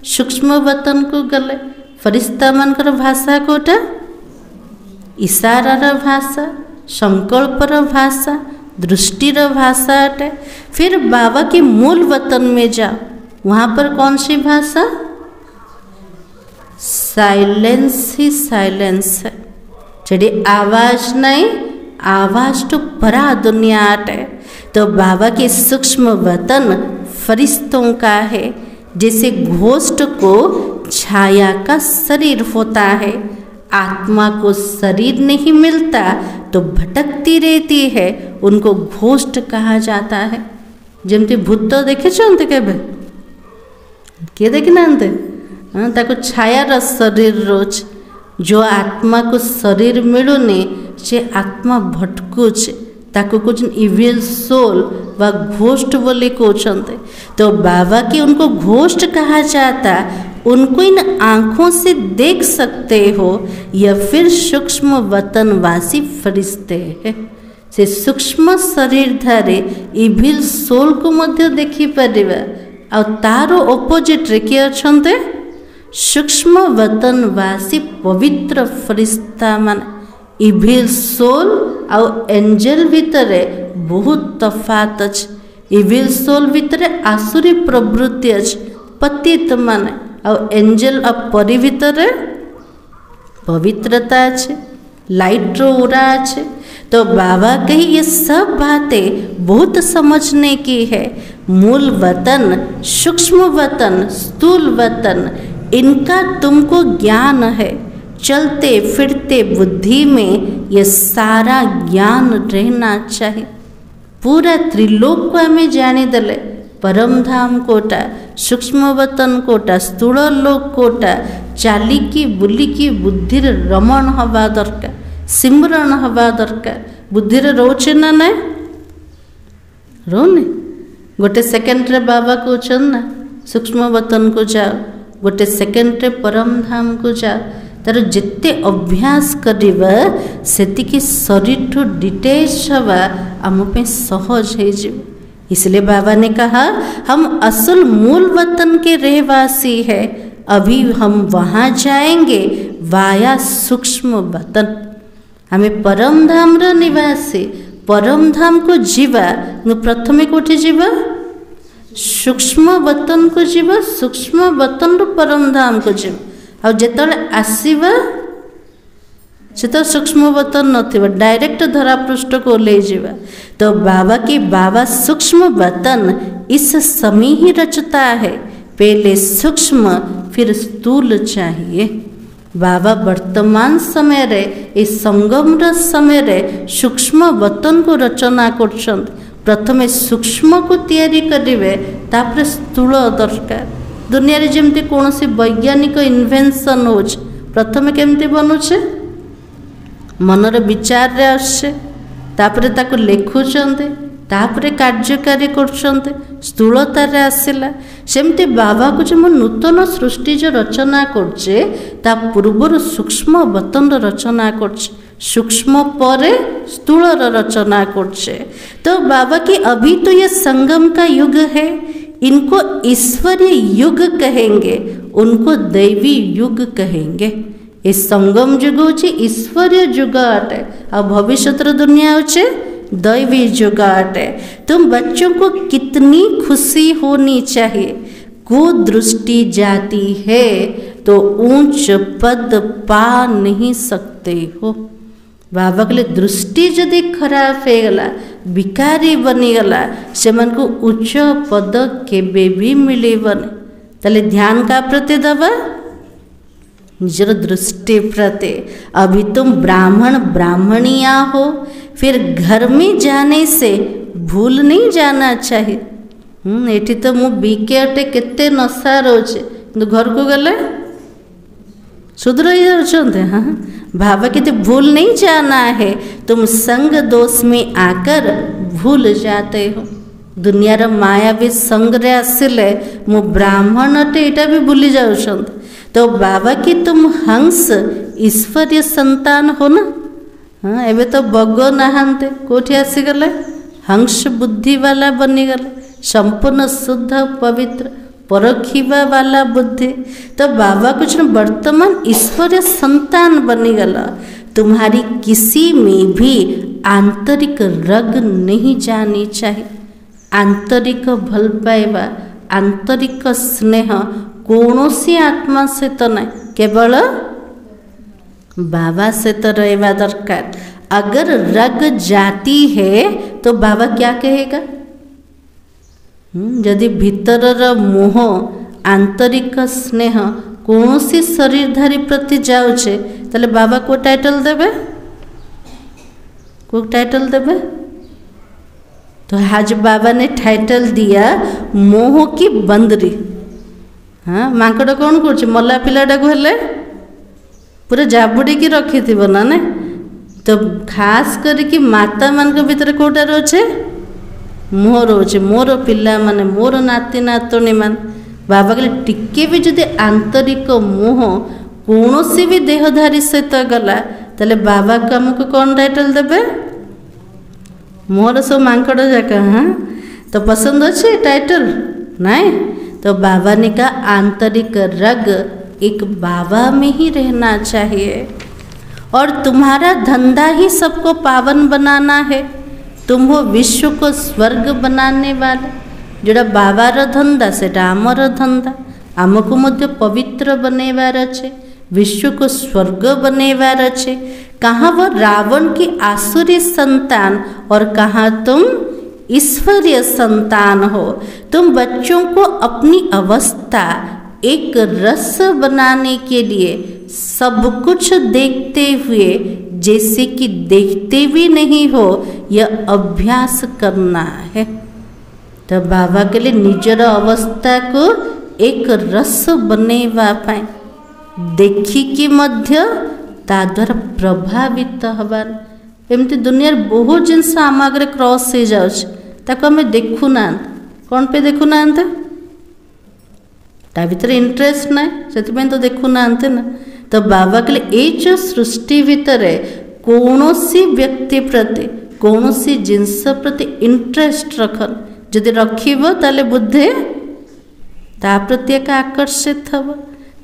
सूक्ष्म वतन को गले फरिश्ता मानकर भाषा कोटा इशारार भाषा, संकल्पर भाषा, दृष्टिर भाषा अटे। फिर बाबा के मूल वतन में जाओ, वहाँ पर कौन सी भाषा? साइलेंस ही साइलेंस है। चढ़ी आवाज नहीं, आवाज तो परा दुनिया अटे। तो बाबा के सूक्ष्म वतन फरिश्तों का है। जैसे घोस्ट को छाया का शरीर होता है, आत्मा को शरीर नहीं मिलता तो भटकती रहती है, उनको घोस्ट कहा जाता है। जमती भूत देखे चलते केबे किए देखी नांते ताको छायार शरीर रोच। जो आत्मा को शरीर मिलुनी से आत्मा भटकुचे, ताको कुछ इविल सोल व घोस्ट बोले कहते। तो बाबा की उनको घोस्ट कहा जाता। उनको इन आँखों से देख सकते हो या फिर सूक्ष्म वतनवासी फरिश्ते हैं। से सूक्ष्म शरीर धारे इविल सोल को मध्य देखी परिबा। और तारो ओपोजिट रे किए अछन्ते सूक्ष्म वतनवासी पवित्र फरिश्ता मान। इविल सोल और एंजल भितरे बहुत तफात अछि। इविल सोल भितरे आसुरी प्रवृत्ति अछि, पतित माने। और एंजल और परी भितरे पवित्रता अछि, लाइट रो उड़ा अछि। तो बाबा कही ये सब बातें बहुत समझने की है। मूल वतन, सूक्ष्म वतन, स्थूल वतन, इनका तुमको ज्ञान है। चलते फिरते बुद्धि में ये सारा ज्ञान रहना चाहिए। पूरा त्रिलोक को हमें जाने दले परम धाम कोटा, सूक्ष्म वतन कोटा, स्थूल लोक कोटा, चालिकी बुलिकी बुद्धि रमण हवा दरकार, सिमरण हवा दरकार। बुद्धि रोचे ना ना रोने गोटे सेकेंड रे बाबा कहते ना सूक्ष्म वतन को जाओ, गोटे सेकेंड रे परम धाम को जाओ। तार जिते अभ्यास करिबा सेतिकी शरीर ठू डिटेच हवा आम पे सहज हो जाए। इसलिए बाबा ने कहा हम असल मूल वतन के रहवासी है, अभी हम वहाँ जाएंगे वाया सूक्ष्म वतन। हमें परम धाम रो निवासी, परम धाम को जीवा प्रथमे कोठी जीवा सूक्ष्म वतन को जीवा, सूक्ष्म वतन रो परम धाम को जीवा। और जेतले आसीबा से तो सूक्ष्म वतन नथिबा, डायरेक्ट धरा पृष्ठ को ले जीवा। तो बाबा की बाबा सूक्ष्म वतन इस समय ही रचता है, पहले सूक्ष्म फिर स्थूल चाहिए। बाबा वर्तमान समय रे इस संगम र समय रे सूक्ष्म वतन को रचना करछन। प्रथमे सूक्ष्म को तैयारी करिवे, तापर स्थूल दरकार। दुनिया रे जेमती कोनोसी वैज्ञानिक इन्वेंशन होछ, प्रथमे केमती बनुछे मनर विचार रे आछे, तापर ताको लेखुचंते, तापर कार्यकारी करछंते, स्थूलता रे आसिला। सेमती बाबा को जो नूतन सृष्टि जो रचना करछे ता पूर्वर सूक्ष्म वतन रचना करछे, सूक्ष्म परे स्थूल रचना करछे। तो बाबा की अभी तो ये संगम का युग है, इनको ईश्वरीय युग कहेंगे, उनको दैवी युग कहेंगे। इस संगम युग होची ईश्वरीय युग अटे और भविष्यत दुनिया होचे दैवी युग अटे। तुम बच्चों को कितनी खुशी होनी चाहिए, कुदृष्टि जाती है तो ऊंच पद पा नहीं सकते हो। बाबा के लिए दृष्टि जदि खराब हो गला, विकारी बनीगला, से को उच्च पद केबे भी मिलबनी। ताले ध्यान का प्रति दबा निजर दृष्टि प्रति। अभी तुम ब्राह्मण ब्राह्मणिया हो, फिर घर में जाने से भूल नहीं जाना चाहिए। एठी तो मु बीके अटे केते नशा रोचे, घर को गले शुद्र ही जाते। हाँ भावा कि भूल नहीं जाना है, तुम संग दोष में आकर भूल जाते हो। दुनिया रो माया भी संग रे आसिले मु ब्राह्मण अटे एटा भी भूली जाउछंत। तो बाबा कि तुम हंस ईश्वरीय संतान हो ना। हाँ एबे तो बग नहांते कोठी आसीगले, हंस बुद्धि वाला बनीगले, संपूर्ण शुद्ध पवित्र परखिबा वाला बुद्धि। तो बाबा कुछ वर्तमान ईश्वरीय संतान बनीगला। तुम्हारी किसी में भी आंतरिक रग नहीं जानी चाहिए। आंतरिक भल पाइबा, आंतरिक स्नेह कौनसी आत्मा से तो नहीं, केवल बाबा से तो रहना दरकार। अगर रग जाती है तो बाबा क्या कहेगा? यदि भीतर मोह आंतरिक स्नेह कौनसी शरीरधारी प्रति जाऊे ताले बाबा को टाइटल देवे, को टाइटल देवे। तो आज बाबा ने टाइटल दिया मोह की बंदरी। हाँ मांकड़ कौन कर मला पिलाटा को हेले पूरा जाबुड़ी की रखी थी ना ने। तो खास करके माता मान भीतर कोटा रोचे मोह रोचे। मोर पिला माने मोर नाती नातुणी मान बाबा के टिके भी जदि आंतरिक मोह कौनसी भी देहधारी सहित गला ताले बाबा को आमको कौन टाइटल देवे? मोर सब मांकड़ जाक। हाँ तो पसंद अच्छे टाइटल नहीं। तो बाबा ने कहा आंतरिक रग एक बाबा में ही रहना चाहिए। और तुम्हारा धंधा ही सबको पावन बनाना है। तुम हो विश्व को स्वर्ग बनाने वाले। जोड़ा बाबार धंदा से आमर धंदा, आमको मध्य पवित्र बनेवार अच्छे, विश्व को स्वर्ग बनेवार अच्छे। कहाँ वो रावण की आसुरी संतान और कहाँ तुम ईश्वरीय संतान हो। तुम बच्चों को अपनी अवस्था एक रस बनाने के लिए सब कुछ देखते हुए जैसे कि देखते भी नहीं हो, यह अभ्यास करना है। तो बाबा कहले निजर अवस्था को एक रस बनैवा पाए देखिकी मध्य ता द्वारा प्रभावित हबार। एमती दुनिया बहुत जिनस आम आगे क्रॉस हो जाऊँ आम देखुना कौन पे देखुना ता भीतर इंटरेस्ट ना से तो देखुना ना। तो बाबा कहले ये जो सृष्टि भितर कौनसी व्यक्ति प्रति कौनसी जिनस प्रति इंटरेस्ट रखन जदि रखिब ताले बुद्धि ता प्रति एक आकर्षित हब।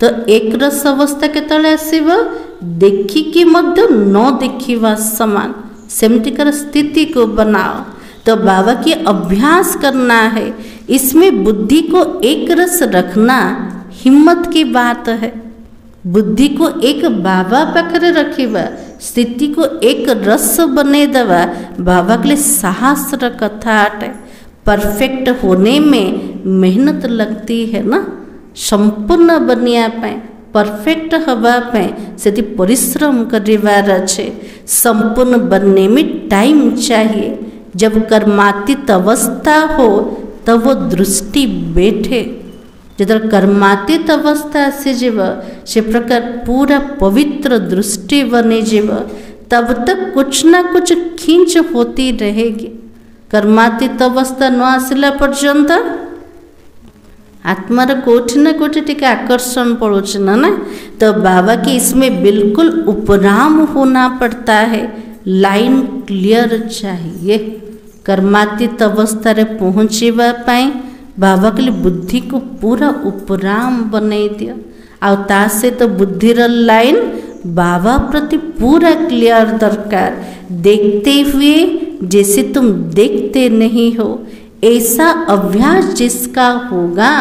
तो एक रस अवस्था केतले आसीब देखिकी मध्य न देखिबा समान सेमतिकर स्थिति को बनाओ। तो बाबा की अभ्यास करना है, इसमें बुद्धि को एक रस रखना हिम्मत की बात है। बुद्धि को एक बाबा पाखरे रखिबा स्थिति को एक रस बने देवा बाबा के लिए साहस कथा अटे। परफेक्ट होने में मेहनत लगती है ना, संपूर्ण बनिया पाए परफेक्ट हवा पाए से परिश्रम करिवार अच्छे। संपूर्ण बनने में टाइम चाहिए। जब कर्मातीत अवस्था हो तब वो दृष्टि बैठे। जो कर्मातीत अवस्था से जीव से प्रकार पूरा पवित्र दृष्टि बने जीव तब तक कुछ ना कुछ खींच होती रहेगी। कर्मातीत अवस्था न आसला पर्यंत आत्मार कोठी ना कोठी टिके आकर्षण पड़ोच ना। तो बाबा के इसमें बिल्कुल उपराम होना पड़ता है। लाइन क्लियर चाहिए। कर्मातीत अवस्था रे पहुँचवा पाए बाबा के लिए बुद्धि को पूरा उपराम बने दिया। आ से तो बुद्धिर लाइन बाबा प्रति पूरा क्लियर दरकार। देखते हुए जैसे तुम देखते नहीं हो, ऐसा अभ्यास जिसका होगा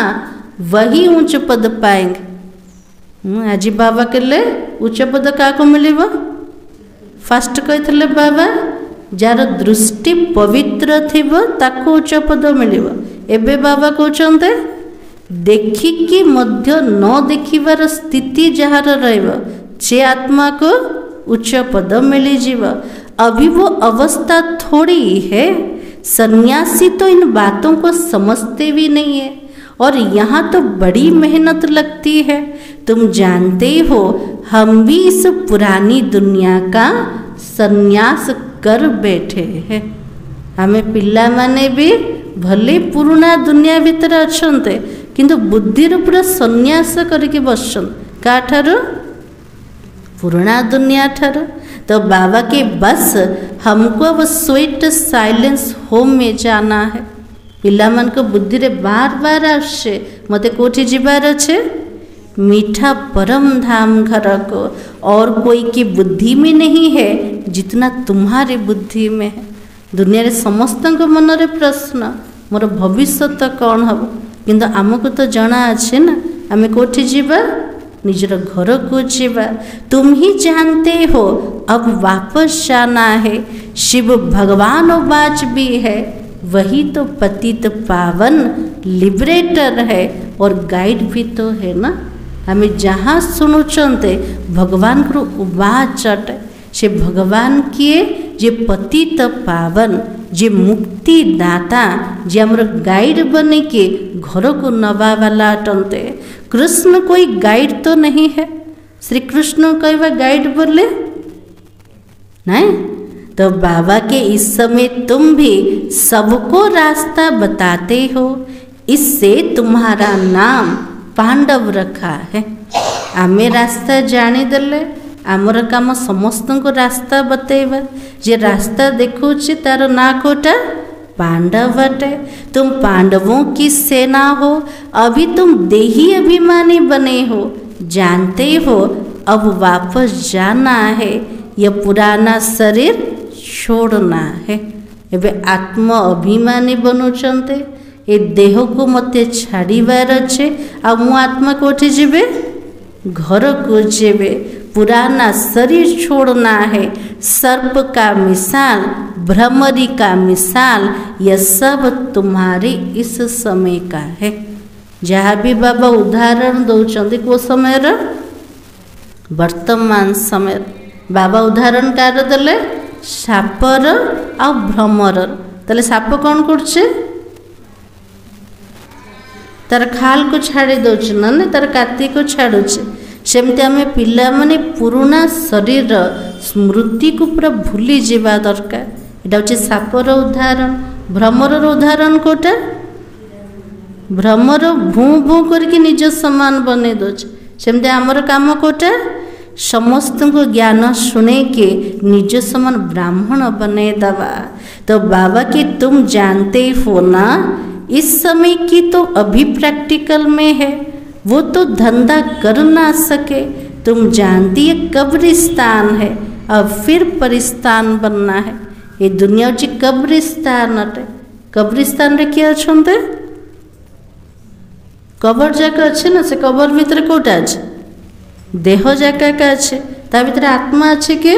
वही उच्च पद पाएंगे। आज बाबा के लिए उच्च पद क्या को मिले? फास्ट कहते बाबा जार दृष्टि पवित्र थी ताको उच्च पद मिले। एबे बाबा कहते देखिकी मध्य न देखिबार स्थिति जहाँ रे आत्मा को उच्च पद मिली जीव। अभी वो अवस्था थोड़ी है। सन्यासी तो इन बातों को समझते भी नहीं है और यहाँ तो बड़ी मेहनत लगती है। तुम जानते हो हम भी इस पुरानी दुनिया का सन्यास कर बैठे हैं। हमें पिला माने भी भले पुराना दुनिया भीतर अच्छे किंतु बुद्धिर पूरा सन्यास करके बसन काठार पुराना दुनिया ठार। तो बाबा के बस हमको अब स्वीट साइलेंस होम में जाना है। पिला मन को बुद्धि रे बार बार आसे मते कोठी जीवार अच्छे मीठा परम धाम घर को। और कोई की बुद्धि में नहीं है जितना तुम्हारी बुद्धि में है। दुनिया रे समस्त मन रे प्रश्न मोर भविष्य तो कौन हम किंतु आमको तो जना अच्छे ना आम कोठी जीवा निजर घर को जीवा। तुम ही जानते हो अब वापस जाना है। शिव भगवान बाच भी है, वही तो पतित पावन लिबरेटर है और गाइड भी तो है ना। हमें जहाँ सुनुचंते भगवान को उबाच अटे से भगवान किए जे पतित पावन जे मुक्ति दाता जे हमर गाइड बने के घर को नवा वाला अटंते। कृष्ण कोई गाइड तो नहीं है। श्री कृष्ण कहवा गाइड बोले नहीं। तो बाबा के इस समय तुम भी सबको रास्ता बताते हो, इससे तुम्हारा नाम पांडव रखा है। आमे रास्ता जानी देले आमर काम समस्त को रास्ता बतेवा। जे रास्ता देखो तार ना कोटा पांडव अटे। तुम पांडवों की सेना हो। अभी तुम देही अभिमानी बने हो। जानते हो अब वापस जाना है। यह पुराना शरीर छोड़ना है। एबे आत्म अभिमानी बनुचंते ए देह को मते छाड़ीबार अच्छे। आ मु आत्मा कोठी जीवे घर को जेबे। पुराना शरीर छोड़ना है। सर्प का मिसाल भ्रमरी का मिसाल यह सब तुम्हारे इस समय का है। जहाँ भी बाबा उदाहरण दौरान को समय वर्तमान समय बाबा उदाहरण कार देले सापर आ भ्रमर। ताले साप कौन करछे तार खाल को छाड़ी दौच ना तार काति को छाड़ुचे सेमती आम पिला माने पुराना शरीर स्मृति को पूरा भूली जावा दरकार। यहाँ हूँ सापर उदाहरण भ्रमर उदाहरण कोटा भ्रमर भू भू करके निज समान बने दौच सेमती आमर काम कोटा समस्त को ज्ञान शुणे के निज समान ब्राह्मण बने दवा। तो बाबा की तुम जानते हो ना इस समय की तो अभी प्रैक्टिकल में है वो तो धंधा कर ना सके। तुम जानती है कब्रिस्तान है अब फिर परिस्तान बनना है। ये दुनिया हूँ कब्रिस्तान अटे। कब्रिस्तान रे किए अच्छे कबर जाक अच्छे ना से कबर भितर कौटा अच्छे देह जाका का अच्छे ता भीतर आत्मा अच्छे कि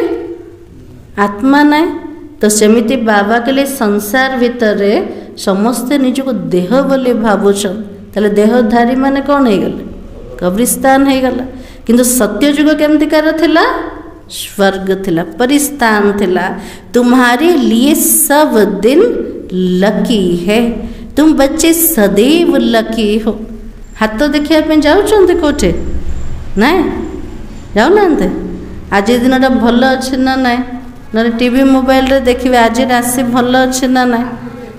आत्मा ना। तो सेमिति बाबा के लिए संसार भितर समस्ते निजको देह बोली भावुछन ताले देहधारी माने कौन हो गले कब्रिस्तान हो गला। किंतु सत्य युग केमतिकार थिला स्वर्ग थिला परिस्तान थिला। तुम्हारे लिए सब दिन लकी है तुम बच्चे सदैव लकी हो। हाथ तो देखिए जाऊँ कोठे ना जाऊना आज दिनटा भल अच्छे ना ना ना टीवी मोबाइल रे देखिए आज राशि भल अच्छे ना ना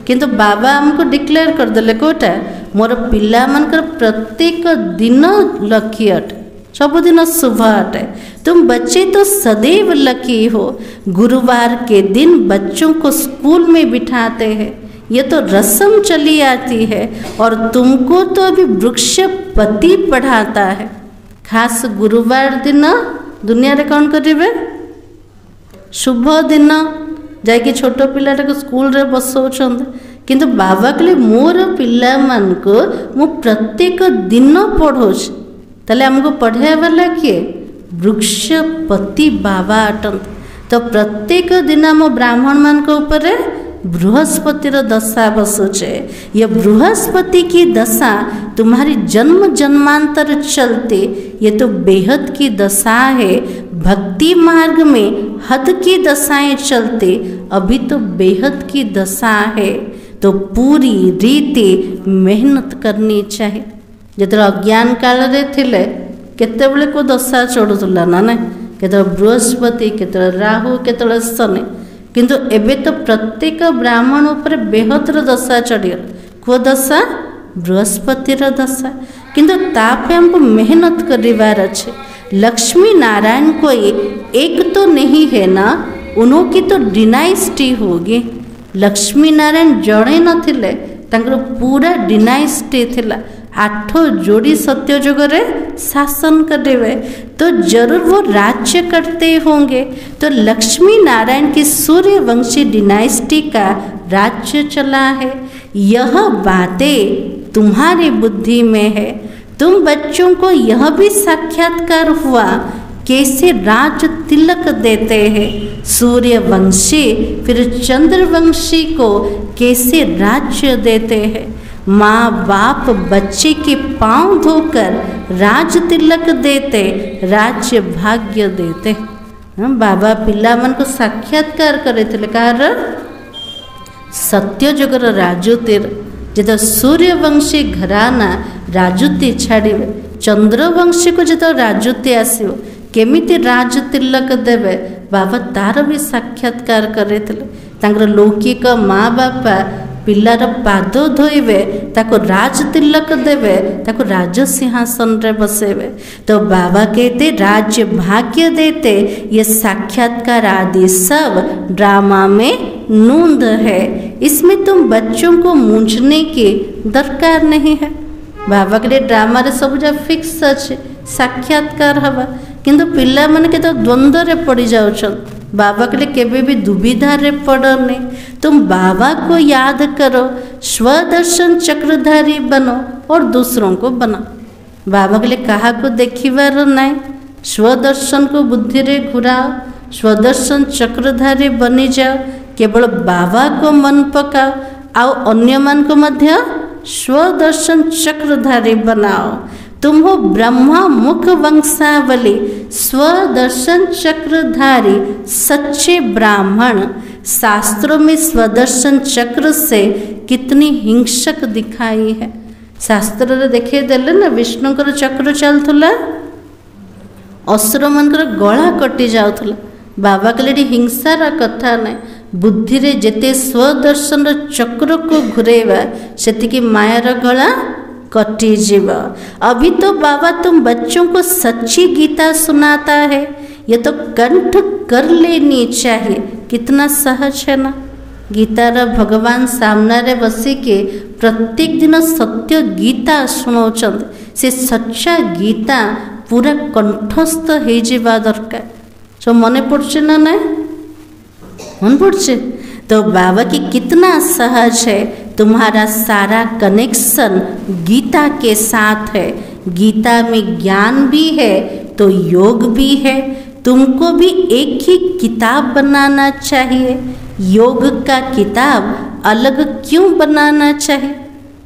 किंतु बाबा आमको डिक्लेयर करदे कोटा मोर पिला मानकर प्रत्येक दिन लकी अटे सबुदिन शुभ अटे। तुम बच्चे तो सदैव लकी हो। गुरुवार के दिन बच्चों को स्कूल में बिठाते हैं ये तो रस्म चली आती है और तुमको तो अभी वृक्षपति पढ़ाता है। खास गुरुवार दिन दुनिया रे कौन करेंगे शुभ दिन जाकि छोट पिलाटा को स्कूल रे बसौछन किंतु बाबा कहले मोर पिला मान को मु प्रत्येक दिन पढ़ौछ ताले हमको पढ़ाया वाला किए वृक्षपति बाबा अटंत। तो प्रत्येक दिन आम ब्राह्मण मान को ऊपर बृहस्पतिर दशा बसुचे। ये बृहस्पति की दशा तुम्हारी जन्म जन्मांतर चलते ये तो बेहद की दशा है। भक्ति मार्ग में हद की दशाएं चलते अभी तो बेहद की दशा है। तो पूरी रीति मेहनत करनी चाहिए। जो अज्ञान काल रे थिले केते बेले को दशा चढ़ुला ना ना केते बृहस्पति केते राहु केते शनि किंतु एबे तो प्रत्येक ब्राह्मण ऊपर बेहतर दशा चढ़ीगल को दशा बृहस्पतिर दशा किंतु तापे हमको मेहनत करिवार अच्छे। लक्ष्मी नारायण कोई एक तो नहीं है ना उनकी तो डिनाइस्टी होगी। लक्ष्मी नारायण जड़े नथिले तांकर पूरा डिनाइस्टी थिला 8 जोड़ी सत्य युग रे शासन करेंगे तो जरूर वो राज्य करते होंगे। तो लक्ष्मी नारायण की सूर्यवंशी डिनाइस्टी का राज्य चला है। यह बातें तुम्हारी बुद्धि में है। तुम बच्चों को यह भी साक्षात्कार हुआ कैसे राज तिलक देते हैं सूर्यवंशी फिर चंद्रवंशी को कैसे राज्य देते हैं। माँ बाप बच्चे के पांव धोकर राज तिलक देते राज्य भाग्य देते। बाबा पिला मन को साक्षात्कार करे थे कार सत्य जुगर राजुतिर जो सूर्यवंशी घराना राजुति छाड़े चंद्रवंशी को जो राजुति आसो केमिति राज तिलक देवे बाबा तार भी साक्षात्कार करे थे। लौकिक माँ बापा पिलार पाद धोइबे ताको राज तिलक देवे ताको राज सिंहासन रे बसेबे। तो बाबा कहते राज्य भाग्य देते ये साक्षात्कार आदि सब ड्रामा में नूंद है। इसमें तुम बच्चों को मूंझने की दरकार नहीं है। बाबा के लिए ड्रामा रे सब जा फिक्स अच्छे साक्षात्कार हवा किंतु पिला मन के तो द्वंद्व रे पड़ी जाउछन। बाबा के लिए केबे भी दुविधा रे पड़ने। तुम बाबा को याद करो स्वदर्शन चक्रधारी बनो और दूसरों को बनाओ। बाबा के लिए कहा को देखिबार नहीं स्वदर्शन को बुद्धि रे घुराओ स्वदर्शन चक्रधारी बनी जाओ। केवल बाबा को मन पकाओ आओ अन्य मन को मध्य स्वदर्शन चक्रधारी बनाओ। तुम हो ब्रह्मा मुख वंशावली स्वदर्शन चक्रधारी सच्चे ब्राह्मण। शास्त्रों में स्वदर्शन चक्र से कितनी हिंसक दिखाई है शास्त्र रे देखिए देले ना विष्णुकर चक्र चलुला असुर मनकर गला कटि जाउथला। बाबा कहले हिंसार कथा ना बुद्धि रे जेते स्वदर्शन चक्र को घुरेवा सेतिकी मायार गला कटि जीव। अभी तो बाबा तुम बच्चों को सच्ची गीता सुनाता है, ये तो कंठ कर लेनी चाहिए। कितना सहज है ना। गीतार भगवान सामने रे बसी के प्रत्येक दिन सत्य गीता सुनाउछन। से सच्चा गीता पूरा कंठस्थ हो जावा दरकार। जो मने पड़छे ना ना मन पड़छे तो बाबा की कितना सहज है। तुम्हारा सारा कनेक्शन गीता के साथ है। गीता में ज्ञान भी है तो योग भी है। तुमको भी एक ही किताब बनाना चाहिए। योग का किताब अलग क्यों बनाना चाहिए।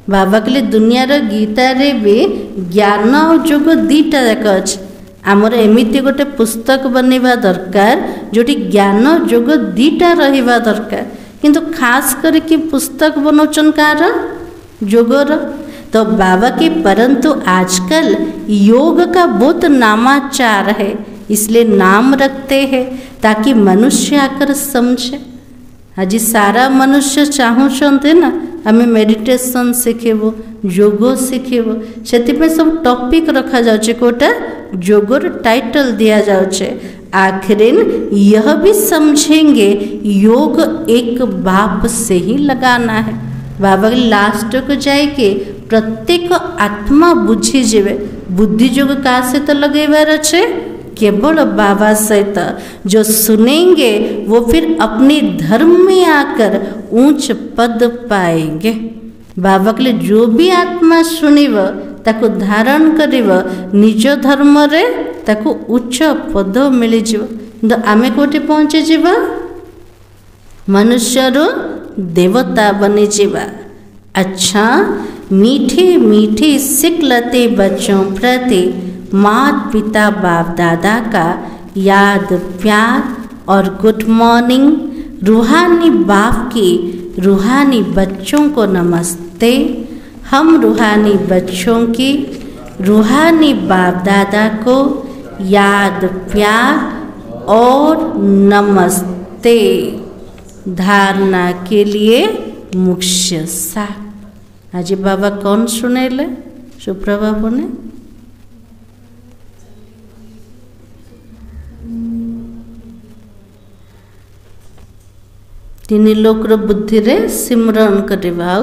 बाबा कहले दुनिया रो गीता रे भी ज्ञान और योग दीटा जाक अच्छे। आमर एमिति गोटे पुस्तक बनवा दरकार जोटी ज्ञान योग दीटा रहिबा दरकार। किंतु खास करके पुस्तक बनाउछन कार योगर। तो बाबा के परंतु आजकल योग का बहुत नामाचार है, इसलिए नाम रखते हैं ताकि मनुष्य आकर समझे। आज सारा मनुष्य चाहते ना आम मेडिटेशन शिखेबो योग शिखेबो से सब टॉपिक रखा जाउछे कोटा योगर टाइटल दिया जाउछे। आखिर यह भी समझेंगे योग एक बाप से ही लगाना है। बाबा लास्ट को जाके प्रत्येक आत्मा बुझी जेबे बुद्धि योग का से तो लगेबार अच्छे केवल बाबा सहित। जो सुनेंगे वो फिर अपने धर्म में आकर ऊंच पद पाएंगे। बाबा के लिए जो भी आत्मा सुनिव ताको धारण करिव निज धर्म रे ताको उच्च पद मिल तो आमे कोठी पहुँचे जीवा मनुष्य रो देवता बनी जीवा। अच्छा मीठी मीठी सिखलते बच्चों प्रति माता पिता बाप दादा का याद प्यार और गुड मॉर्निंग। रूहानी बाप की रूहानी बच्चों को नमस्ते। हम रूहानी बच्चों की रूहानी बाप दादा को याद प्यार और नमस्ते। धारणा के लिए मुख्य सार आज बाबा कौन सुनेले सुप्रभा ने तीन लोक बुद्धि रे सिमरन करवा।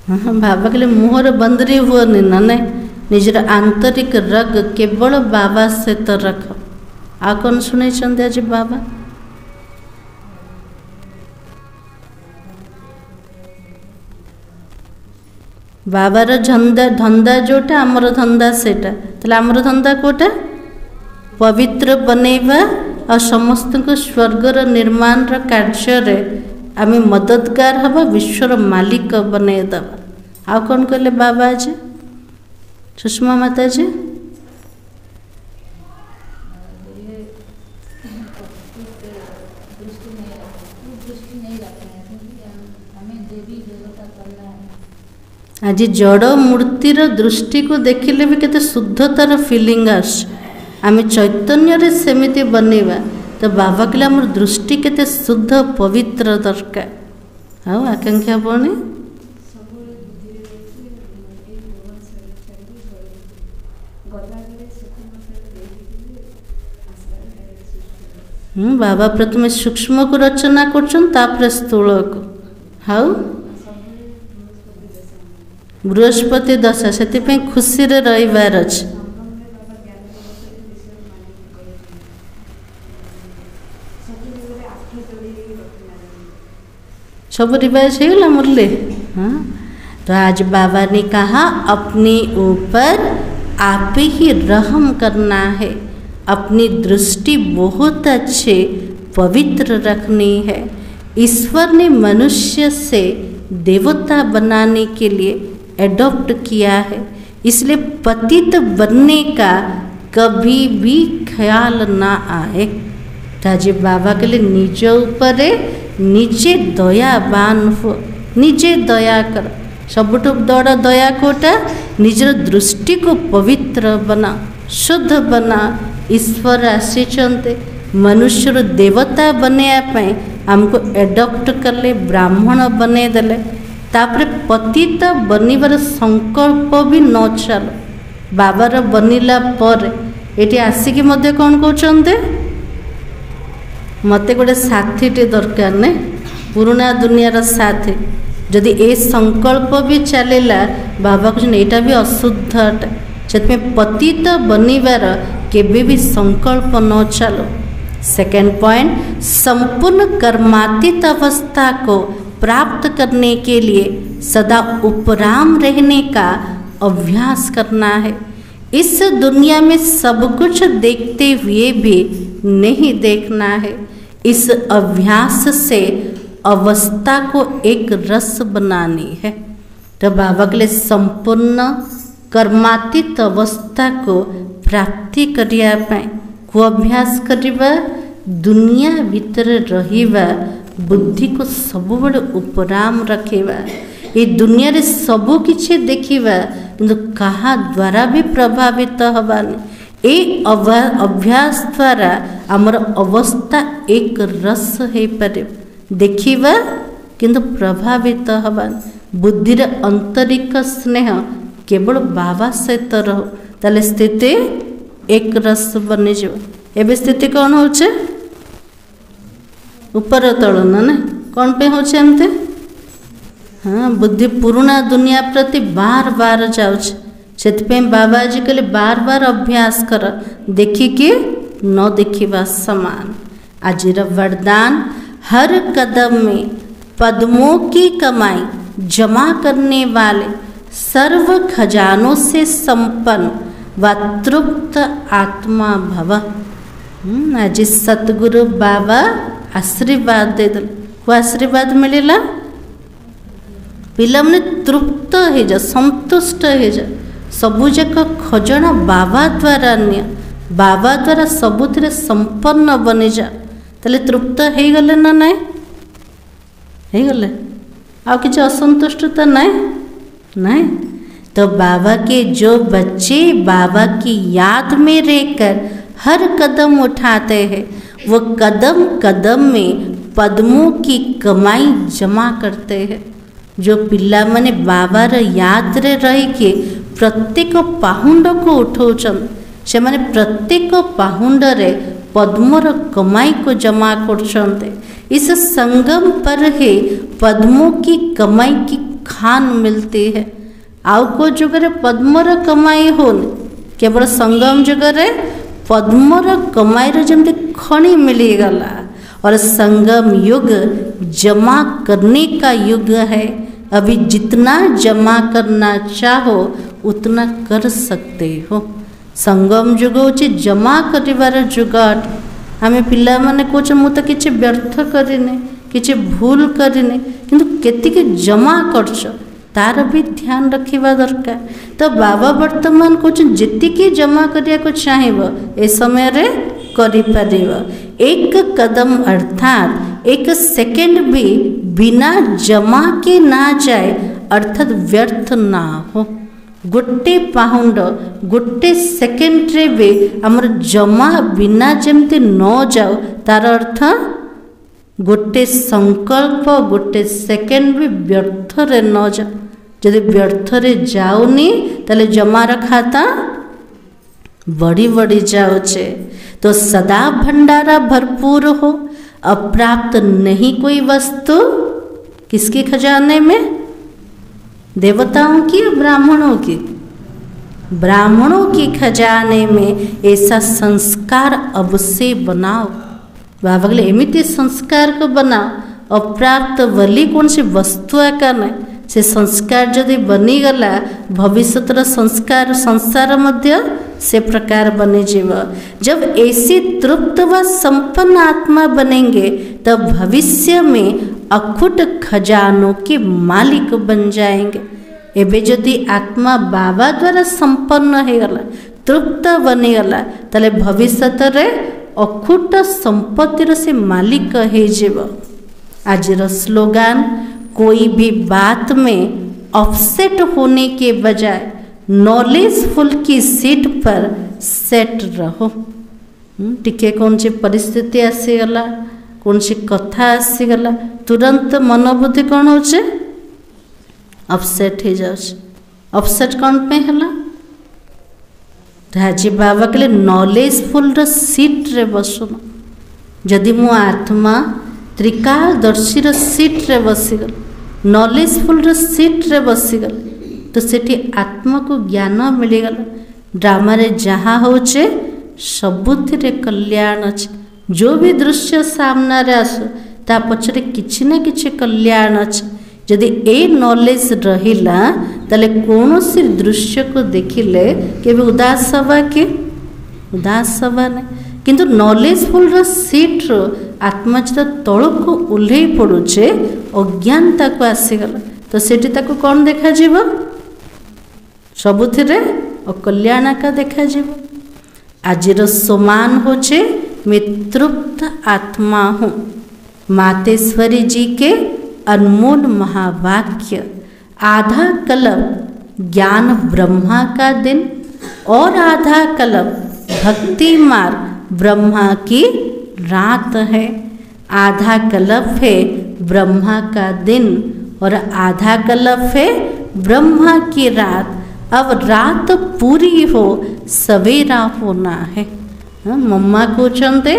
बाबा कहले मुहर बंदरी हुआ ना निजर आंतरिक रग केवल बाबा से तो रख। आ कौन सुने आज बाबा बाबार धंदा जोटा आमर धंदा सेटा ताले आमर धंदा कोटा पवित्र बनैबा और समस्त को स्वर्गर निर्माण कार्य आम मददगार हवा विश्वर मालिक बनईदबा। आ कौन कहले बाबा जी सुषमा माता जी आज जड़ मूर्तिर दृष्टि को देखिले भी केते शुद्धतार फीलिंग आस। आम चैतन्य रे सेमिति बनैबा तो बाबा कहले आमर दृष्टि केते शुद्ध पवित्र दरकार। आउ आकांक्षा बने बाबा प्रथम सूक्ष्म को रचना कर स्थूल को हाउ बृहस्पति दशा से खुशी रे रहिबार अछि। सब रिवाज है मुरली। हाँ तो आज बाबा ने कहा अपने ऊपर आप ही रहम करना है। अपनी दृष्टि बहुत अच्छे पवित्र रखनी है। ईश्वर ने मनुष्य से देवता बनाने के लिए एडॉप्ट किया है, इसलिए पतित बनने का कभी भी ख्याल ना आए। ताजे बाबा के लिए निज ऊपर नीचे दयावान हो निजे दया कर। सबुठ बड़ दया कोटा निजर दृष्टि को पवित्र बना, शुद्ध बना। ईश्वर आसीचंते मनुष्य देवता बनवाई आमको एडप्ट कले, ब्राह्मण बने देले। तापर पतित बनिबार संकल्प भी न चलो। बाबार बनिला पर एटी आसिकी मध्य कौन कहते मते गोटे साथीटे दरकार ने, पुराना दुनियार साथी। जदि ए संकल्प भी चलेला बाबा कहते यहाँ भी अशुद्ध अटे। से पतित बनिबार केबे भी संकल्प न चलो। सेकेंड पॉइंट, संपूर्ण कर्मातीत अवस्था को प्राप्त करने के लिए सदा उपराम रहने का अभ्यास करना है। इस दुनिया में सब कुछ देखते हुए भी नहीं देखना है। इस अभ्यास से अवस्था को एक रस बनानी है। तो बाबा के लिए संपूर्ण कर्मातीत अवस्था को प्राप्ति करिया पाए को अभ्यास करिबा, दुनिया भीतर रहिबा, बुद्धि को सबुबड़ उपराम रखिबा। ये दुनिया रे सबु किछि देखिबा किंतु कहा द्वारा भी प्रभावित हबानी। ए अभ्यास द्वारा आमर अवस्था एक रस है पारे। देखिबा किंतु प्रभावित हबानी। बुद्धिर आंतरिक स्नेह केवल बाबा सहित रहो ताले स्थिति एक रस बनी जो। एबे स्थिति कौन होचे ऊपर तल ना कौन पे होचे एमते। हाँ, बुद्धि पुराना दुनिया प्रति बार बार जाउछ। से बाबा जी कहले बार बार अभ्यास कर, देखिके न देखिबा समान। आजिर वरदान, हर कदम में पद्मों की कमाई जमा करने वाले, सर्व खजानों से संपन्न व तृप्त आत्मा भव। आज सतगुरु बाबा आशीर्वाद दे दल। को आशीर्वाद मिलेला पिला माने तृप्त हो जा, संतुष्ट हो जा। सबुजाक खजना बाबा द्वारा निया, बाबा द्वारा सबुथिरे संपन्न बनी जा। ताले तृप्त हो गले ना नाई हो गले आ किसी असंतुष्टता नहीं। तो बाबा के जो बच्चे बाबा की याद में रहकर हर कदम उठाते हैं, वो कदम कदम में पद्मों की कमाई जमा करते हैं। जो पिला माने बाबार याद रे रही के प्रत्येक पाहुंड को उठाउछन, से माने प्रत्येक पाहुंड रे पद्मर कमाई को जमा करछन्ते। इस संगम पर ही पद्मों की कमाई की खान मिलती है। आउ को जुगरे पद्मर कमाई होन, केवल संगम जुगरे पद्मर कमाई रे जमते खणी मिली गला। और संगम युग जमा करने का युग है। अभी जितना जमा करना चाहो उतना कर सकते हो। संगम जुग होची जमा करिवार जुग। आमे पिला माने कोच मु तो किछि व्यर्थ करिने, किछि भूल करिने, किंतु केतिके जमा करछ तार भी ध्यान रखिबा दरकार। तो बाबा वर्तमान कुछ जितिकी जमा करिया को चाहिबो ए समय रे करि परिबो। एक कदम अर्थात एक सेकंड भी बिना जमा के ना जाए, अर्थात व्यर्थ ना हो। गोटे पाउंड गोटे सेकेंड रे भी हमर जमा बिना जमते न जाओ, तार अर्थ गोटे संकल्प गोटे सेकेंड भी व्यर्थ रे न जाओ। जदि व्यर्थ रे जाऊनी ताले जमार खाता बढ़ी बढ़ी जाऊचे। तो सदा भंडारा भरपूर हो, अप्राप्त नहीं कोई वस्तु। किसके खजाने में? देवताओं की या ब्राह्मणों की? ब्राह्मणों के खजाने में ऐसा संस्कार अब से बनाओ। बाबा बोले एमिति संस्कार को बनाओ। अप्राप्त वली कौन सी वस्तु का नहीं, से संस्कार जदि बनीगला भविष्य संस्कार संसार मध्य से प्रकार बने जीव। जब ऐसी तृप्त व संपन्न आत्मा बनेंगे तब भविष्य में अखुट खजानों के मालिक बन जाएंगे। एबे जदि आत्मा बाबा द्वारा संपन्न हो गला, तृप्त बनीगला, ताले भविष्य रे अखुट संपत्तिर से मालिक हो जीव। आजिर स्लोगान, कोई भी बात में अपसेट होने के बजाय नॉलेजफुल की सीट पर सेट रहो। टिके कौन सी परिस्थिति आसीगला, कौन सी कथा आसीगला, तुरंत मनोबुद्धि कौन होचे अपसेट हो जाउछ। अपसेट कौन पे हला? राजी बाबा कहले नॉलेजफुल र सीट रे बसुन। जदि मो आत्मा त्रिकालदर्शी र सीट रे बसीगल, नॉलेजफुल र सीट रे बसीगल, तो सेठी आत्मा को ज्ञान मिलगल। ड्रामा रे जहाँ होचे सबुथिरे कल्याण अच्छे। जो भी दृश्य सामना रे आसु ता पछरे किछि ना किछि कल्याण अच्छे। जदि ए नॉलेज रहिला ताले कौनसी दृश्य को देखिले केबे उदास हवा के उदास हवा ने। किंतु नॉलेजफुल रो सीट रो आत्मा जब तल को उल्हे पड़ुचे अज्ञानता को आसीगला, तो सेठी ताको कौन देखा जीव सबुथिरे अकल्याण का देखा जीव। आजिर समान होचे मैं तृप्त आत्मा हूँ। मातेश्वरी जी के अनमोल महावाक्य, आधा कल्प ज्ञान ब्रह्मा का दिन और आधा कल्प भक्ति मार्ग ब्रह्मा की रात है। आधा कल्प है ब्रह्मा का दिन और आधा कल्प है ब्रह्मा की रात। अब रात पूरी हो सवेरा होना है। मम्मा कहते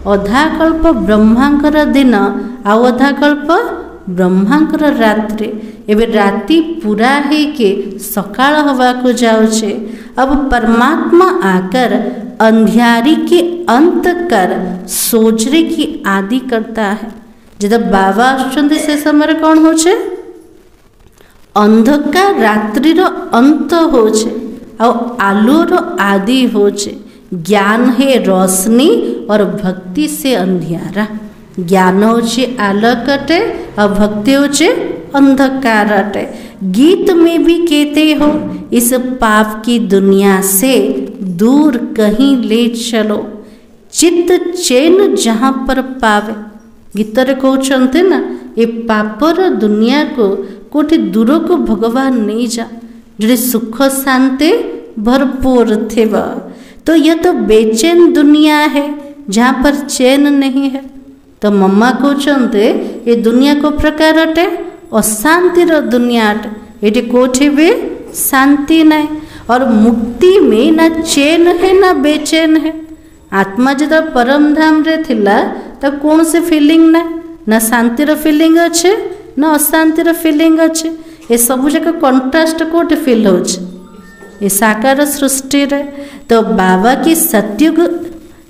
अधा कल्प ब्रह्मांकर दिन आउ अधा कल्प ब्रह्मांकर रात्रि। एबे राति पूरा है के सकाळ हवा को जाउछे। अब परमात्मा आकर अंधियारी के अंत कर सोचरे की आदि करता है। जब बाबा आछुंते से समय कौन होछे अंधकार रात्रिर अंत होछे और आलोर आदि होछे। ज्ञान है रोशनी और भक्ति से अंधियारा। ज्ञान होचे आलोक अटे और भक्ति होचे अंधकार अटे। गीत में भी कहते हो इस पाप की दुनिया से दूर कहीं ले चलो, चित्त चैन जहाँ पर पावे। गीतरे कहते ना ये पापर दुनिया को कोटि दूर को भगवान नहीं जा जो सुख शांति भरपूर थे। तो यह तो बेचैन दुनिया है जहाँ पर चैन नहीं है। तो मम्मा कहते ये दुनिया को प्रकार अटे अशांतिर दुनिया अटे। ये कोठी भी शांति नहीं और मुक्ति में ना चैन है ना बेचैन है। आत्मा जो परम धाम रे थिला तब कौन से फीलिंग ना शांतिर फीलिंग अच्छे ना अशांतिर फीलिंग अच्छे। ये सब जगह कंट्रास्ट कोट फील हो साकार सृष्टि रे। तो बाबा की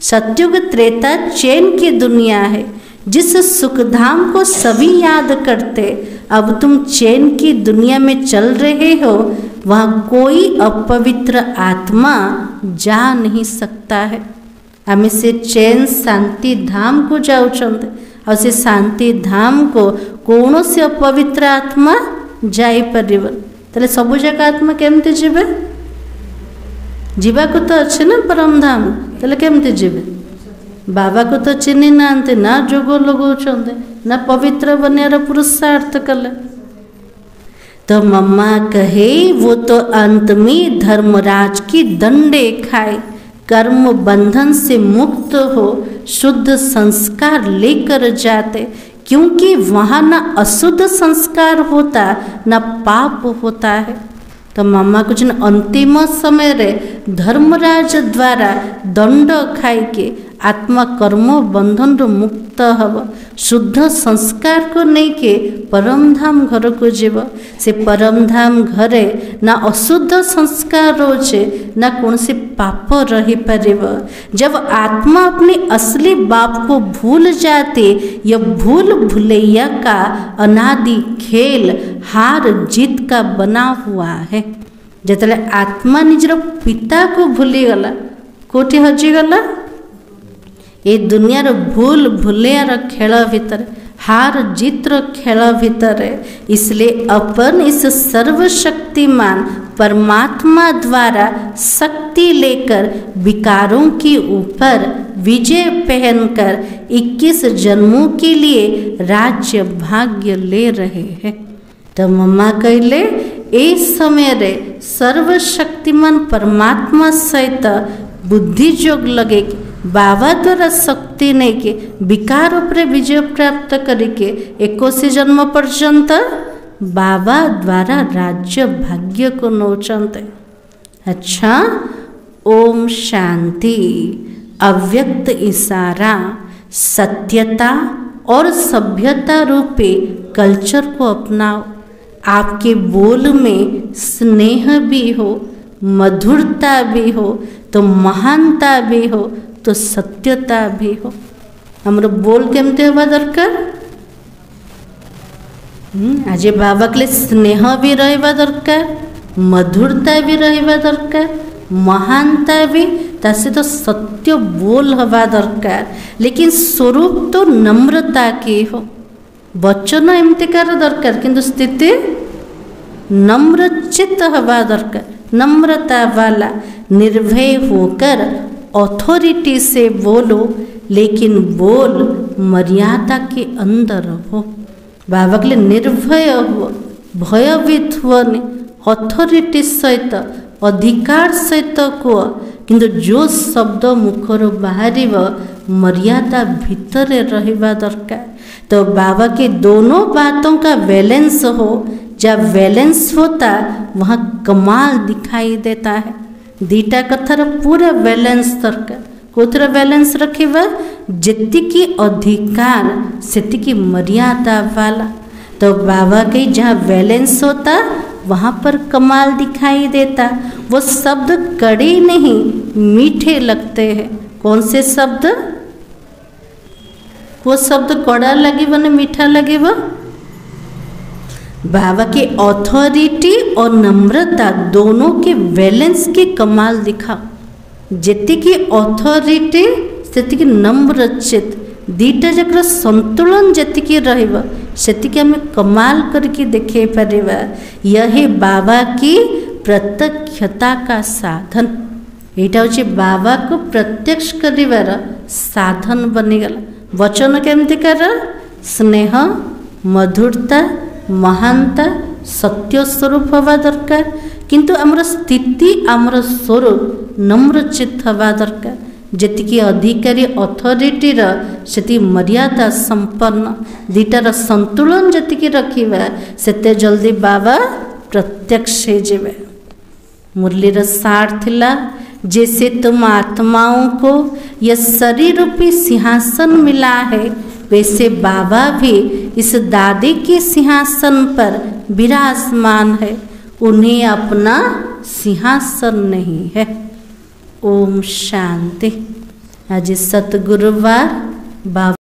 सत्युग त्रेता चैन की दुनिया है जिस सुखधाम को सभी याद करते। अब तुम चैन की दुनिया में चल रहे हो, वहाँ कोई अपवित्र आत्मा जा नहीं सकता है। हमें से चैन शांति धाम को जाउछंते और से शांति धाम को कौन से अपवित्र आत्मा जाई परिबन। तले सब जगह आत्मा केमते जीवे जीवा को तो अच्छे ना परम धाम। तले केमते जीवे बाबा को तो चिन्ह नांते ना जोग लगौछंते ना पवित्र बनियार पुरुषार्थ कले। तो मम्मा कहे वो तो अंत में धर्मराज की दंडे खाए, कर्म बंधन से मुक्त हो शुद्ध संस्कार लेकर जाते। क्योंकि वहाँ ना अशुद्ध संस्कार होता ना पाप होता है। तो मामा कुछ अंतिम समय रे धर्मराज द्वारा दंड खाई के आत्मा कर्म बंधन रो मुक्त हब। शुद्ध संस्कार को नहीं के परम धाम घर को जीव। से परम धाम घरे ना अशुद्ध संस्कार रोचे ना कौन से पाप रही परिव। जब आत्मा अपने असली बाप को भूल जाते, यह भूल भुलैया का अनादि खेल हार जीत का बना हुआ है। जिते आत्मा निजर पिता को भूलीगला कोठी हजिगला ये दुनियार भूल भुलैयार खेल भितर हार जीत्र खेल भीतर है। इसलिए अपन इस सर्वशक्तिमान परमात्मा द्वारा शक्ति लेकर विकारों के ऊपर विजय पहनकर 21 जन्मों के लिए राज्य भाग्य ले रहे हैं। तो मम्मा कहले ए समय रे सर्वशक्तिमान परमात्मा सहित बुद्धि जोग लगे बाबा द्वारा शक्ति नहीं के विकार उपरे विजय प्राप्त करके 21 जन्म पर्यंत बाबा द्वारा राज्य भाग्य को नौचंते। अच्छा, ओम शांति। अव्यक्त इशारा सत्यता और सभ्यता रूपी कल्चर को अपनाओ। आपके बोल में स्नेह भी हो, मधुरता भी हो, तो महानता भी हो, तो सत्यता भी हो। हमर बोल केमते हवा दरकार। आज बाबा के लिए स्नेह भी रहबा दरकार, मधुरता भी रहबा दरकार, महानता भी, तासे तो सत्य बोल हवा दरकार। लेकिन स्वरूप तो नम्रता की हो। वचन एमतिकार दरकार किंतु स्थिति नम्र चित्त हवा दरकार, नम्रता वाला। निर्भय होकर अथॉरिटी से बोलो, लेकिन बोल मर्यादा के अंदर हो। बाबा के लिए निर्भय हो, भयभीत हुअनि, अथॉरिटी सहित अधिकार सहित कुह, किंतु जो शब्द मुखर बाहर मर्यादा भीतर रहबा दरकार। तो बाबा के दोनों बातों का बैलेंस हो। जब बैलेंस होता वहाँ कमाल दिखाई देता है। दीटा कथर पूरा बैलेंस दरकार। कोथर बैलेंस रखेबा जितकी अधिकार सेतिकी मर्यादा वाला। तो बाबा के जहाँ बैलेंस होता वहाँ पर कमाल दिखाई देता। वो शब्द कड़े नहीं मीठे लगते हैं। कौन से शब्द? वो शब्द कड़ा लगे बने मीठा लगे वो। बाबा के अथॉरिटी और नम्रता दोनों के बैलेंस के कमाल दिखाओ। जितनी की अथॉरिटी सेतिकी नम्र चित दीटा जकर संतुलन जतिकी रहबा सेतिकी हमें कमाल करके देखे पारिबा। यही बाबा की प्रत्यक्षता का साधन। एटा होची बाबा को प्रत्यक्ष करिवार साधन बनिगला। वचन केमती कर? स्नेह, मधुरता, महानता, सत्य स्वरूप हवा दरकार। किंतु आमर स्थिति आमर स्वरूप नम्रचित हवा दरकार। जेतिकी अधिकारी अथॉरिटीर सेति मर्यादा संपन्न दीटार संतुलन जेतिकी रखिबा सेते जल्दी बाबा प्रत्यक्ष हो जेबे। मुरलीर सार थिला, जैसे तुम आत्माओं को यह शरीर रूपी सिंहासन मिला है, वैसे बाबा भी इस दादी के सिंहासन पर विराजमान है। उन्हें अपना सिंहासन नहीं है। ओम शांति। आज सतगुरुवार बाबा